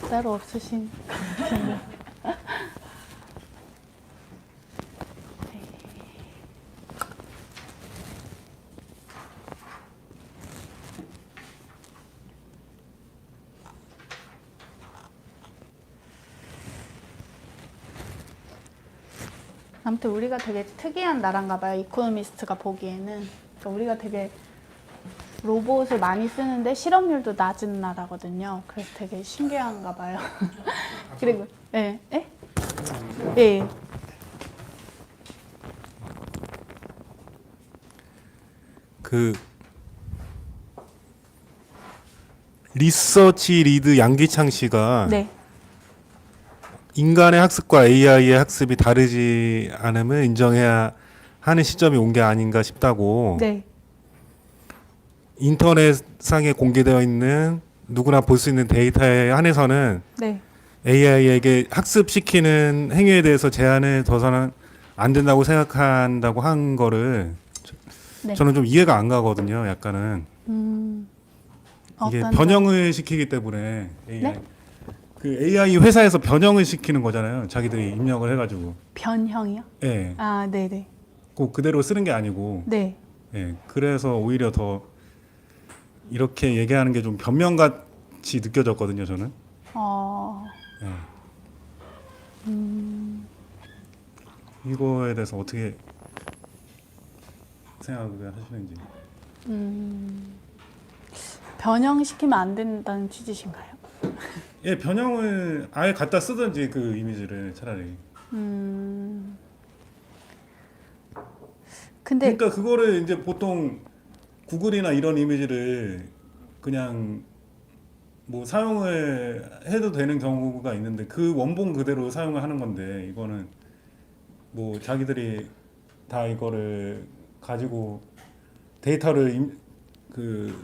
따로 없으신 분들. 아무튼 우리가 되게 특이한 나라인가 봐요. 이코노미스트가 보기에는. 그러니까 우리가 되게 로봇을 많이 쓰는데 실업률도 낮은 나라거든요. 그래서 되게 신기한가 봐요. 그리고 예, 예, 예. 그 리서치 리드 양기창 씨가 네, 인간의 학습과 AI의 학습이 다르지 않음을 인정해야 하는 시점이 온 게 아닌가 싶다고. 네, 인터넷상에 공개되어 있는 누구나 볼 수 있는 데이터에 한해서는 네. AI에게 학습시키는 행위에 대해서 제한을 둬서는 안 된다고 생각한다고 한 거를 네. 저는 좀 이해가 안 가거든요. 약간은 이게 어떤 변형을 시키기 때문에 AI, 네? 그 AI 회사에서 변형을 시키는 거잖아요. 자기들이 입력을 해가지고. 변형이요? 예. 아, 네, 네, 꼭 그대로 쓰는 게 아니고. 네. 예. 그래서 오히려 더 이렇게 얘기하는 게 좀 변명같이 느껴졌거든요. 저는. 예. 이거에 대해서 어떻게 생각을 하시는지. 변형시키면 안 된다는 취지신가요? 예, 변형을 아예 갖다 쓰든지 그 이미지를 차라리. 근데 그러니까 그거를 이제 보통 구글이나 이런 이미지를 그냥 뭐 사용을 해도 되는 경우가 있는데 그 원본 그대로 사용을 하는 건데 이거는 뭐 자기들이 다 이거를 가지고 데이터를 그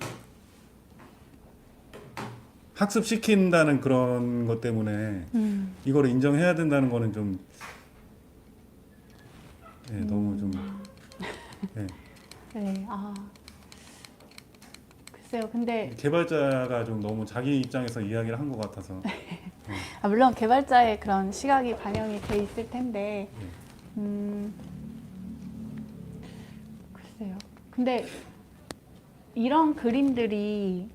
학습시킨다는 그런 것 때문에 이거를 인정해야 된다는 거는 좀 예, 너무 좀 예. 네, 아, 글쎄요. 근데 개발자가 좀 너무 자기 입장에서 이야기를 한 것 같아서 물론 개발자의 그런 시각이 반영이 돼 있을 텐데, 글쎄요. 근데 이런 그림들이,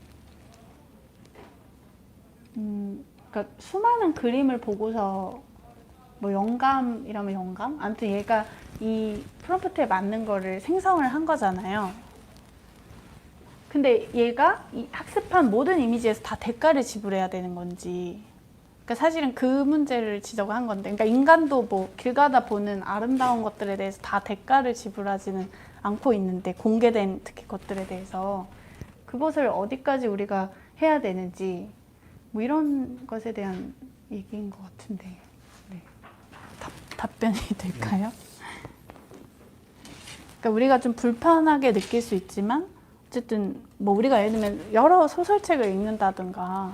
그러니까 수많은 그림을 보고서 뭐 영감이라면 영감? 아무튼 얘가 이 프롬프트에 맞는 거를 생성을 한 거잖아요. 근데 얘가 이 학습한 모든 이미지에서 다 대가를 지불해야 되는 건지. 그러니까 사실은 그 문제를 지적한 건데, 그러니까 인간도 뭐 길 가다 보는 아름다운 것들에 대해서 다 대가를 지불하지는 않고 있는데, 공개된 특히 것들에 대해서 그것을 어디까지 우리가 해야 되는지, 뭐 이런 것에 대한 얘기인 것 같은데, 네. 답변이 될까요? 그러니까 우리가 좀 불편하게 느낄 수 있지만, 어쨌든 뭐 우리가 예를 들면 여러 소설책을 읽는다든가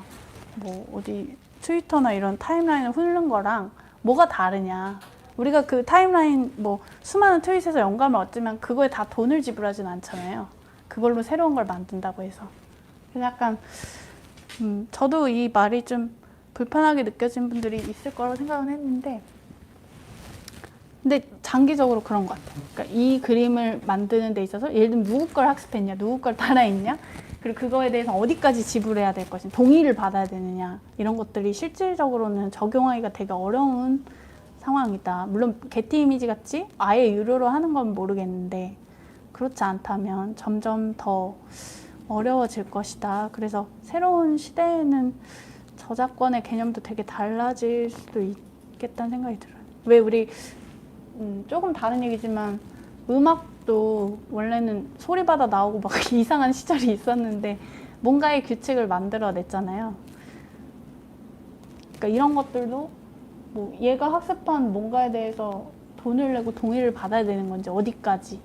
뭐 어디 트위터나 이런 타임라인을 훑는 거랑 뭐가 다르냐. 우리가 그 타임라인 뭐 수많은 트윗에서 영감을 얻지만 그거에 다 돈을 지불하진 않잖아요. 그걸로 새로운 걸 만든다고 해서. 그래서 약간 저도 이 말이 좀 불편하게 느껴진 분들이 있을 거라고 생각은 했는데, 근데 장기적으로 그런 것 같아요. 그러니까 이 그림을 만드는 데 있어서 예를 들면 누구 걸 학습했냐, 누구 걸 따라했냐, 그리고 그거에 대해서 어디까지 지불해야 될 것인가, 동의를 받아야 되느냐, 이런 것들이 실질적으로는 적용하기가 되게 어려운 상황이다. 물론 게티 이미지 같이 아예 유료로 하는 건 모르겠는데 그렇지 않다면 점점 더 어려워질 것이다. 그래서 새로운 시대에는 저작권의 개념도 되게 달라질 수도 있겠다는 생각이 들어요. 왜 우리 조금 다른 얘기지만 음악도 원래는 소리받아 나오고 막 이상한 시절이 있었는데 뭔가의 규칙을 만들어냈잖아요. 그러니까 이런 것들도 뭐 얘가 학습한 뭔가에 대해서 돈을 내고 동의를 받아야 되는 건지 어디까지.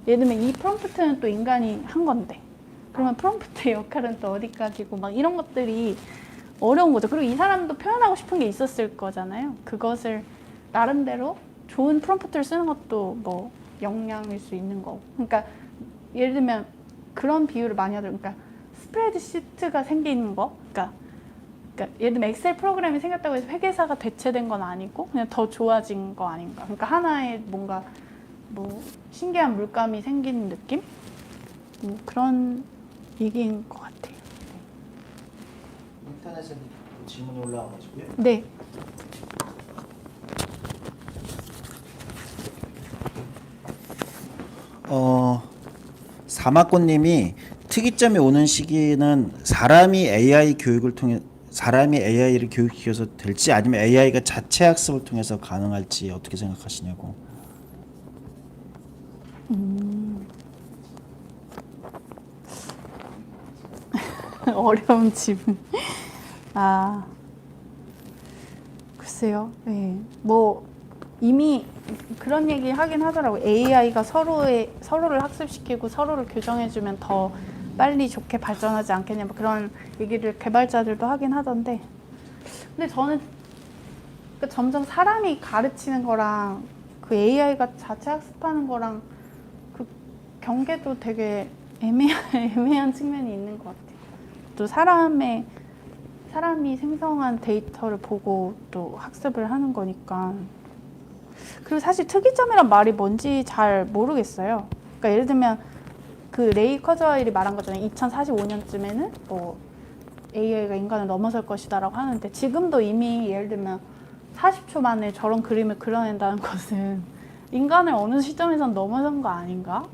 예를 들면 이 프롬프트는 또 인간이 한 건데 그러면 프롬프트의 역할은 또 어디까지고 막 이런 것들이 어려운 거죠. 그리고 이 사람도 표현하고 싶은 게 있었을 거잖아요. 그것을 나름대로 좋은 프롬프트를 쓰는 것도 뭐 역량일 수 있는 거고. 그러니까 예를 들면 그런 비유를 많이 하더라고요. 그러니까 스프레드시트가 생기는 거. 그러니까 예를 들면 엑셀 프로그램이 생겼다고 해서 회계사가 대체된 건 아니고 그냥 더 좋아진 거 아닌가. 그러니까 하나의 뭔가 뭐 신기한 물감이 생기는 느낌? 그런 얘기인 것 같아요. 인터넷에 질문이 올라와가지고요. 네. 사마꽃님이 특이점이 오는 시기는 사람이 AI를 교육시켜서 될지 아니면 AI가 자체 학습을 통해서 가능할지 어떻게 생각하시냐고. 어려운 질문. 아, 글쎄요. 네. 뭐 이미 그런 얘기 하긴 하더라고요. AI가 서로를 학습시키고 서로를 교정해주면 더 빨리 좋게 발전하지 않겠냐. 뭐 그런 얘기를 개발자들도 하긴 하던데. 근데 저는 점점 사람이 가르치는 거랑 그 AI가 자체 학습하는 거랑 그 경계도 되게 애매한 측면이 있는 것 같아요. 또 사람이 생성한 데이터를 보고 또 학습을 하는 거니까. 그리고 사실 특이점이란 말이 뭔지 잘 모르겠어요. 그러니까 예를 들면 그 레이 커즈웨일이 말한 거잖아요. 2045년쯤에는 뭐 AI가 인간을 넘어설 것이다라고 하는데 지금도 이미 예를 들면 40초 만에 저런 그림을 그려낸다는 것은 인간을 어느 시점에선 넘어선 거 아닌가?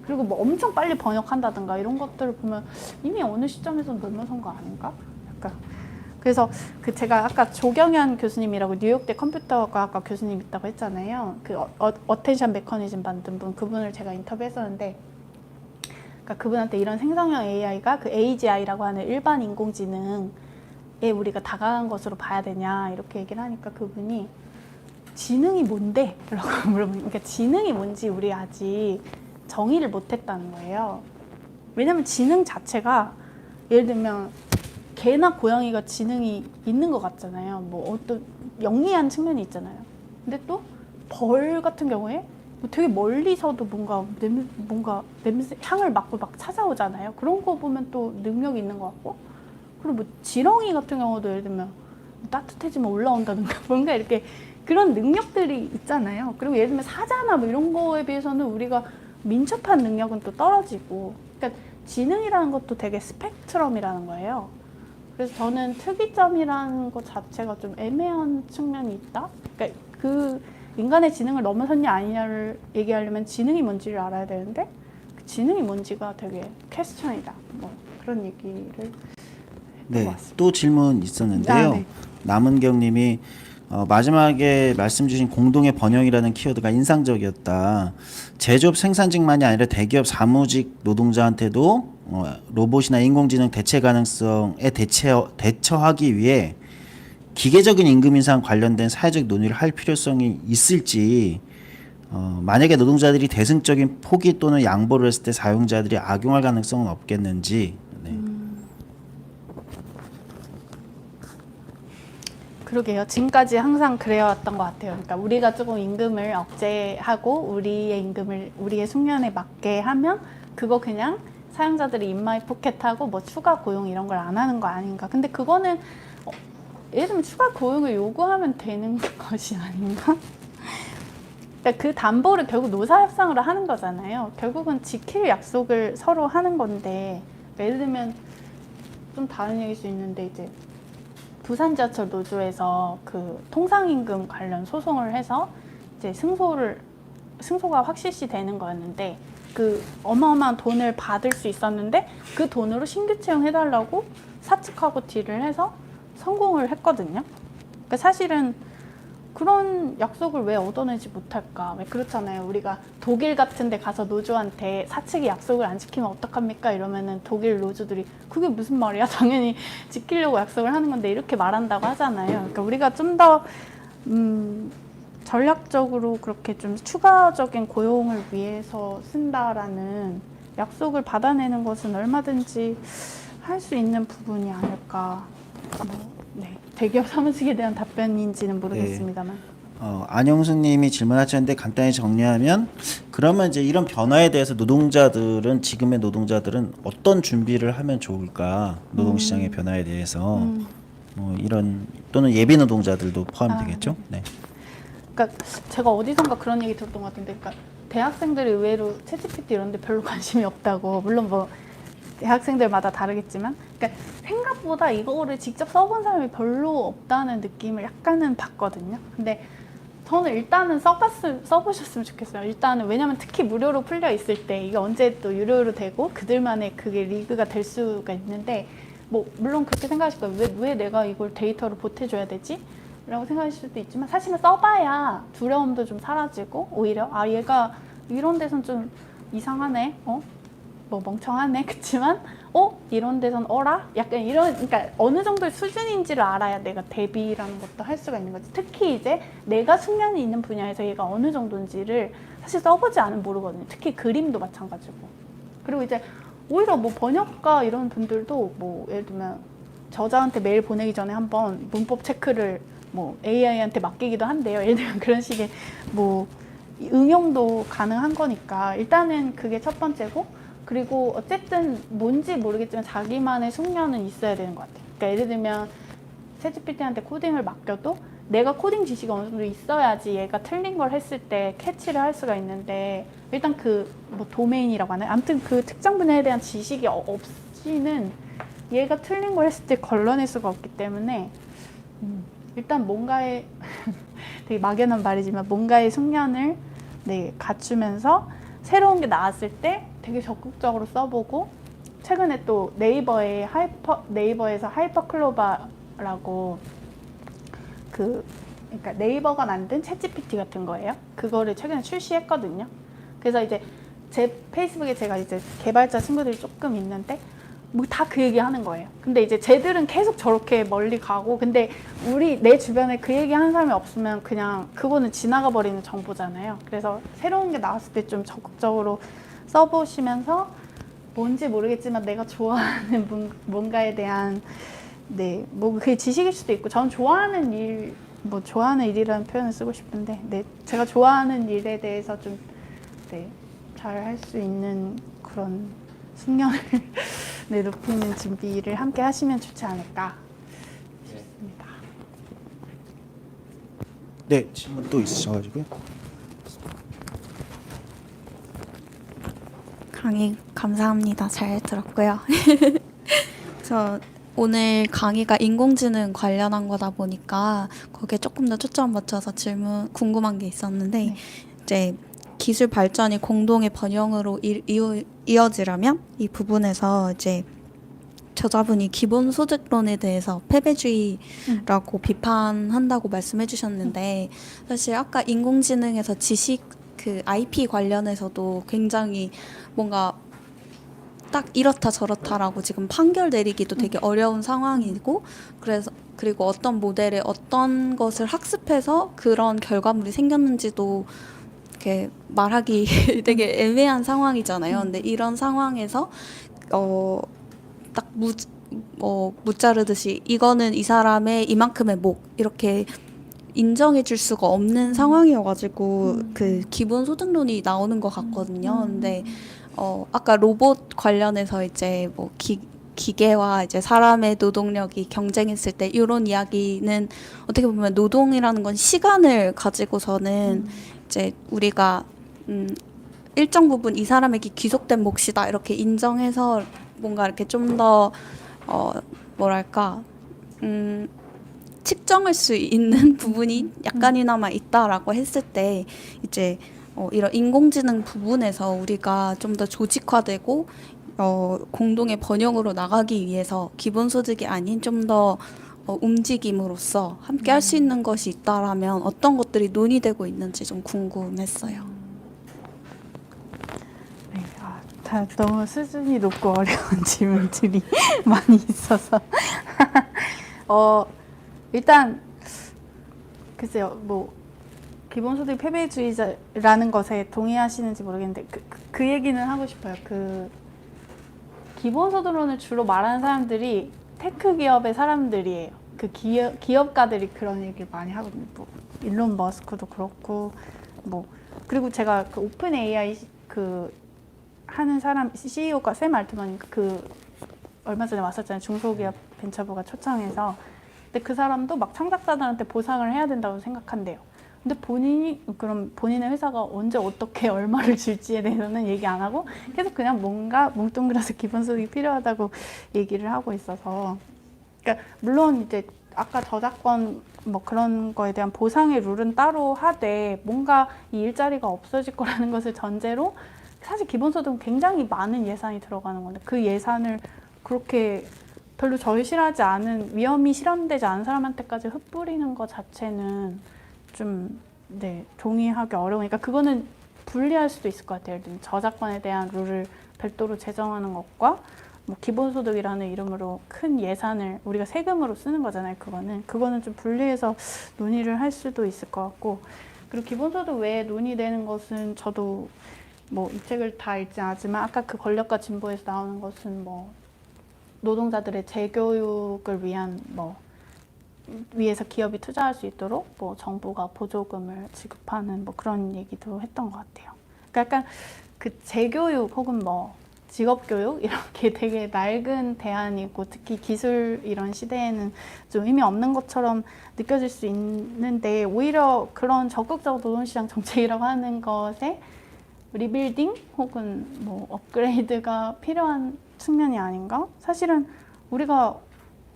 그리고 뭐 엄청 빨리 번역한다든가 이런 것들을 보면 이미 어느 시점에선 넘어선 거 아닌가? 약간. 그래서 제가 아까 조경현 교수님이라고 뉴욕대 컴퓨터과학과 교수님 있다고 했잖아요. 그 어텐션 메커니즘 만든 분, 그분을 제가 인터뷰했었는데, 그러니까 그분한테 이런 생성형 AI가 그 AGI라고 하는 일반 인공지능에 우리가 다가간 것으로 봐야 되냐 이렇게 얘기를 하니까 그분이 지능이 뭔데? 라고 물어보니까 그러니까 지능이 뭔지 우리 아직 정의를 못했다는 거예요. 왜냐면 지능 자체가 예를 들면 개나 고양이가 지능이 있는 것 같잖아요. 뭐 어떤 영리한 측면이 있잖아요. 근데 또 벌 같은 경우에 되게 멀리서도 뭔가 냄새, 향을 맡고 막 찾아오잖아요. 그런 거 보면 또 능력이 있는 것 같고. 그리고 뭐 지렁이 같은 경우도 예를 들면 따뜻해지면 올라온다든가 뭔가 이렇게 그런 능력들이 있잖아요. 그리고 예를 들면 사자나 뭐 이런 거에 비해서는 우리가 민첩한 능력은 또 떨어지고. 그러니까 지능이라는 것도 되게 스펙트럼이라는 거예요. 그래서 저는 특이점이라는 것 자체가 좀 애매한 측면이 있다. 그러니까 그 인간의 지능을 넘어섰냐 아니냐를 얘기하려면 지능이 뭔지를 알아야 되는데 그 지능이 뭔지가 되게 퀘스천이다. 뭐 그런 얘기를 했던 것 같습니다. 또 질문 있었는데요. 네. 남은경님이 마지막에 말씀 주신 공동의 번영이라는 키워드가 인상적이었다. 제조업 생산직만이 아니라 대기업 사무직 노동자한테도 로봇이나 인공지능 대체 가능성에 대처하기 위해 기계적인 임금 인상 관련된 사회적 논의를 할 필요성이 있을지, 만약에 노동자들이 대승적인 포기 또는 양보를 했을 때 사용자들이 악용할 가능성은 없겠는지. 네. 그러게요. 지금까지 항상 그래왔던 것 같아요. 그러니까 우리가 조금 임금을 억제하고 우리의 숙련에 맞게 하면 그거 그냥 사용자들이 인마이 포켓하고 뭐 추가 고용 이런 걸 안 하는 거 아닌가. 근데 그거는 예를 들면 추가 고용을 요구하면 되는 것이 아닌가? 그러니까 그 담보를 결국 노사협상으로 하는 거잖아요. 결국은 지킬 약속을 서로 하는 건데 예를 들면 좀 다른 얘기일 수 있는데 이제 부산지하철 노조에서 그 통상임금 관련 소송을 해서 이제 승소가 확실시 되는 거였는데 그 어마어마한 돈을 받을 수 있었는데 그 돈으로 신규 채용해달라고 사측하고 딜을 해서 성공을 했거든요. 그러니까 사실은 그런 약속을 왜 얻어내지 못할까? 왜 그렇잖아요. 우리가 독일 같은 데 가서 노조한테 사측이 약속을 안 지키면 어떡합니까? 이러면은 독일 노조들이 그게 무슨 말이야? 당연히 지키려고 약속을 하는 건데 이렇게 말한다고 하잖아요. 그러니까 우리가 좀 더 전략적으로 그렇게 좀 추가적인 고용을 위해서 쓴다라는 약속을 받아내는 것은 얼마든지 할 수 있는 부분이 아닐까. 네. 대기업 사무직에 대한 답변인지는 모르겠습니다만. 안영수님이 질문하셨는데 간단히 정리하면 그러면 이제 이런 변화에 대해서 노동자들은 지금의 노동자들은 어떤 준비를 하면 좋을까? 노동시장의 변화에 대해서 뭐 이런 또는 예비 노동자들도 포함되겠죠? 네. 그러니까 제가 어디선가 그런 얘기 들었던 것 같은데, 그러니까 대학생들이 의외로 챗GPT 이런 데 별로 관심이 없다고. 물론 뭐 대학생들마다 다르겠지만, 그러니까 생각보다 이거를 직접 써본 사람이 별로 없다는 느낌을 약간은 받거든요. 근데 저는 일단은 써보셨으면 좋겠어요. 일단은 왜냐면 특히 무료로 풀려 있을 때 이게 언제 또 유료로 되고 그들만의 그게 리그가 될 수가 있는데, 뭐 물론 그렇게 생각하실 거예요. 왜 내가 이걸 데이터를 보태줘야 되지? 라고 생각하실 수도 있지만, 사실은 써봐야 두려움도 좀 사라지고 오히려 얘가 이런 데선 좀 이상하네, 뭐 멍청하네, 그치만 이런 데선 어라? 약간 이런, 그러니까 어느 정도의 수준인지를 알아야 내가 대비라는 것도 할 수가 있는 거지. 특히 이제 내가 숙련이 있는 분야에서 얘가 어느 정도인지를 사실 써보지 않으면 모르거든요. 특히 그림도 마찬가지고. 그리고 이제 오히려 뭐 번역가 이런 분들도 뭐 예를 들면 저자한테 메일 보내기 전에 한번 문법 체크를 뭐 AI한테 맡기기도 한대요. 예를 들면 그런 식의 뭐 응용도 가능한 거니까 일단은 그게 첫 번째고, 그리고 어쨌든 뭔지 모르겠지만 자기만의 숙련은 있어야 되는 것 같아요. 그러니까 예를 들면 챗GPT한테 코딩을 맡겨도 내가 코딩 지식이 어느 정도 있어야지 얘가 틀린 걸 했을 때 캐치를 할 수가 있는데, 일단 그 뭐 도메인이라고 하나요? 아무튼 그 특정 분야에 대한 지식이 없이는 얘가 틀린 걸 했을 때 걸러낼 수가 없기 때문에 일단 뭔가의 되게 막연한 말이지만 뭔가의 숙련을 갖추면서 새로운 게 나왔을 때 되게 적극적으로 써보고, 최근에 또 네이버에서 하이퍼클로바라고 그러니까 네이버가 만든 챗GPT 같은 거예요. 그거를 최근에 출시했거든요. 그래서 이제 제 페이스북에 제가 이제 개발자 친구들이 조금 있는데 뭐 다 그 얘기 하는 거예요. 근데 이제 쟤들은 계속 저렇게 멀리 가고, 근데 내 주변에 그 얘기 하는 사람이 없으면 그냥 그거는 지나가 버리는 정보잖아요. 그래서 새로운 게 나왔을 때 좀 적극적으로 써보시면서 뭔지 모르겠지만 내가 좋아하는 뭔가에 대한 뭐 그게 지식일 수도 있고, 저는 좋아하는 일이라는 표현을 쓰고 싶은데 제가 좋아하는 일에 대해서 좀 잘 할 수 있는 그런 숙련을 높이는 준비를 함께 하시면 좋지 않을까 싶습니다. 네, 질문 또 있으셔가지고요. 강의 감사합니다. 잘 들었고요. 그래서 오늘 강의가 인공지능 관련한 거다 보니까 거기에 조금 더 초점 맞춰서 궁금한 게 있었는데, 이제 기술 발전이 공동의 번영으로 이어지려면 이 부분에서 이제 저자분이 기본소득론에 대해서 패배주의라고 비판한다고 말씀해 주셨는데, 사실 아까 인공지능에서 지식 IP 관련해서도 굉장히 뭔가 딱 이렇다 저렇다라고 지금 판결 내리기도 되게 어려운 상황이고, 그리고 어떤 모델에 어떤 것을 학습해서 그런 결과물이 생겼는지도 이렇게 말하기 되게 애매한 상황이잖아요. 근데 이런 상황에서 딱 무자르듯이 이거는 이 사람의 이만큼의 목 이렇게 인정해 줄 수가 없는 상황이어가지고 그 기본소득론이 나오는 것 같거든요. 근데 아까 로봇 관련해서 이제 뭐 기계와 이제 사람의 노동력이 경쟁했을 때 이런 이야기는 어떻게 보면 노동이라는 건 시간을 가지고서는 이제 우리가 일정 부분 이 사람에게 귀속된 몫이다 이렇게 인정해서 뭔가 이렇게 좀 더 뭐랄까 측정할 수 있는 부분이 약간이나마 있다라고 했을 때, 이제 이런 인공지능 부분에서 우리가 좀 더 조직화되고 공동의 번영으로 나가기 위해서 기본소득이 아닌 좀 더 움직임으로써 함께 할 수 있는 것이 있다라면 어떤 것들이 논의되고 있는지 좀 궁금했어요. 네, 다 너무 수준이 높고 어려운 질문들이 많이 있어서 일단 글쎄요, 뭐 기본소득 패배주의자라는 것에 동의하시는지 모르겠는데 그 얘기는 하고 싶어요. 그 기본소득론을 주로 말하는 사람들이 테크 기업의 사람들이에요. 그 기업가들이 그런 얘기를 많이 하거든요. 뭐 일론 머스크도 그렇고 뭐 그리고 제가 그 오픈 AI 그 하는 사람 CEO가 샘 알트만이 그 얼마 전에 왔었잖아요. 중소기업 벤처부가 초청해서. 근데 그 사람도 막 창작자들한테 보상을 해야 된다고 생각한대요. 근데 그럼 본인의 회사가 언제 어떻게 얼마를 줄지에 대해서는 얘기 안 하고 계속 그냥 뭔가 뭉뚱그려서 기본소득이 필요하다고 얘기를 하고 있어서. 그러니까 물론 이제 아까 저작권 뭐 그런 거에 대한 보상의 룰은 따로 하되 뭔가 이 일자리가 없어질 거라는 것을 전제로 사실 기본소득은 굉장히 많은 예산이 들어가는 건데 그 예산을 그렇게 별로 절실하지 않은 위험이 실현되지 않은 사람한테까지 흩뿌리는 것 자체는 좀 동의하기 어려우니까 그거는 분리할 수도 있을 것 같아요. 예를 들면 저작권에 대한 룰을 별도로 제정하는 것과 뭐 기본소득이라는 이름으로 큰 예산을 우리가 세금으로 쓰는 거잖아요. 그거는 좀 분리해서 논의를 할 수도 있을 것 같고 그리고 기본소득 외에 논의되는 것은 저도 뭐 이 책을 다 읽지 않았지만 아까 그 권력과 진보에서 나오는 것은 뭐 노동자들의 재교육을 위한 뭐 위해서 기업이 투자할 수 있도록 뭐 정부가 보조금을 지급하는 뭐 그런 얘기도 했던 것 같아요. 그러니까 약간 그 재교육 혹은 뭐 직업교육 이렇게 되게 낡은 대안이고 특히 기술 이런 시대에는 좀 의미 없는 것처럼 느껴질 수 있는데 오히려 그런 적극적 노동시장 정책이라고 하는 것에 리빌딩 혹은 뭐 업그레이드가 필요한 측면이 아닌가? 사실은 우리가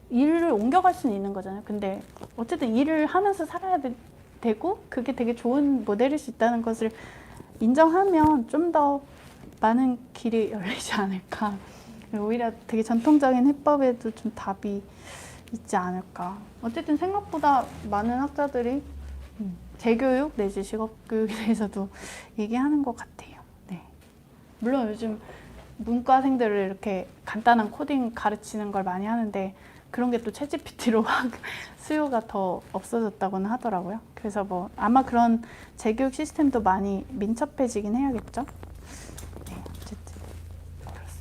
일을 옮겨갈 수는 있는 거잖아요. 근데 어쨌든 일을 하면서 살아야 되고 그게 되게 좋은 모델일 수 있다는 것을 인정하면 좀 더 많은 길이 열리지 않을까. 오히려 되게 전통적인 해법에도 좀 답이 있지 않을까. 어쨌든 생각보다 많은 학자들이 재교육 내지 직업교육에 대해서도 얘기하는 것 같아요. 네. 물론 요즘 문과생들을 이렇게 간단한 코딩 가르치는 걸 많이 하는데 그런 게 또 챗GPT로 수요가 더 없어졌다고는 하더라고요. 그래서 뭐 아마 그런 재교육 시스템도 많이 민첩해지긴 해야겠죠.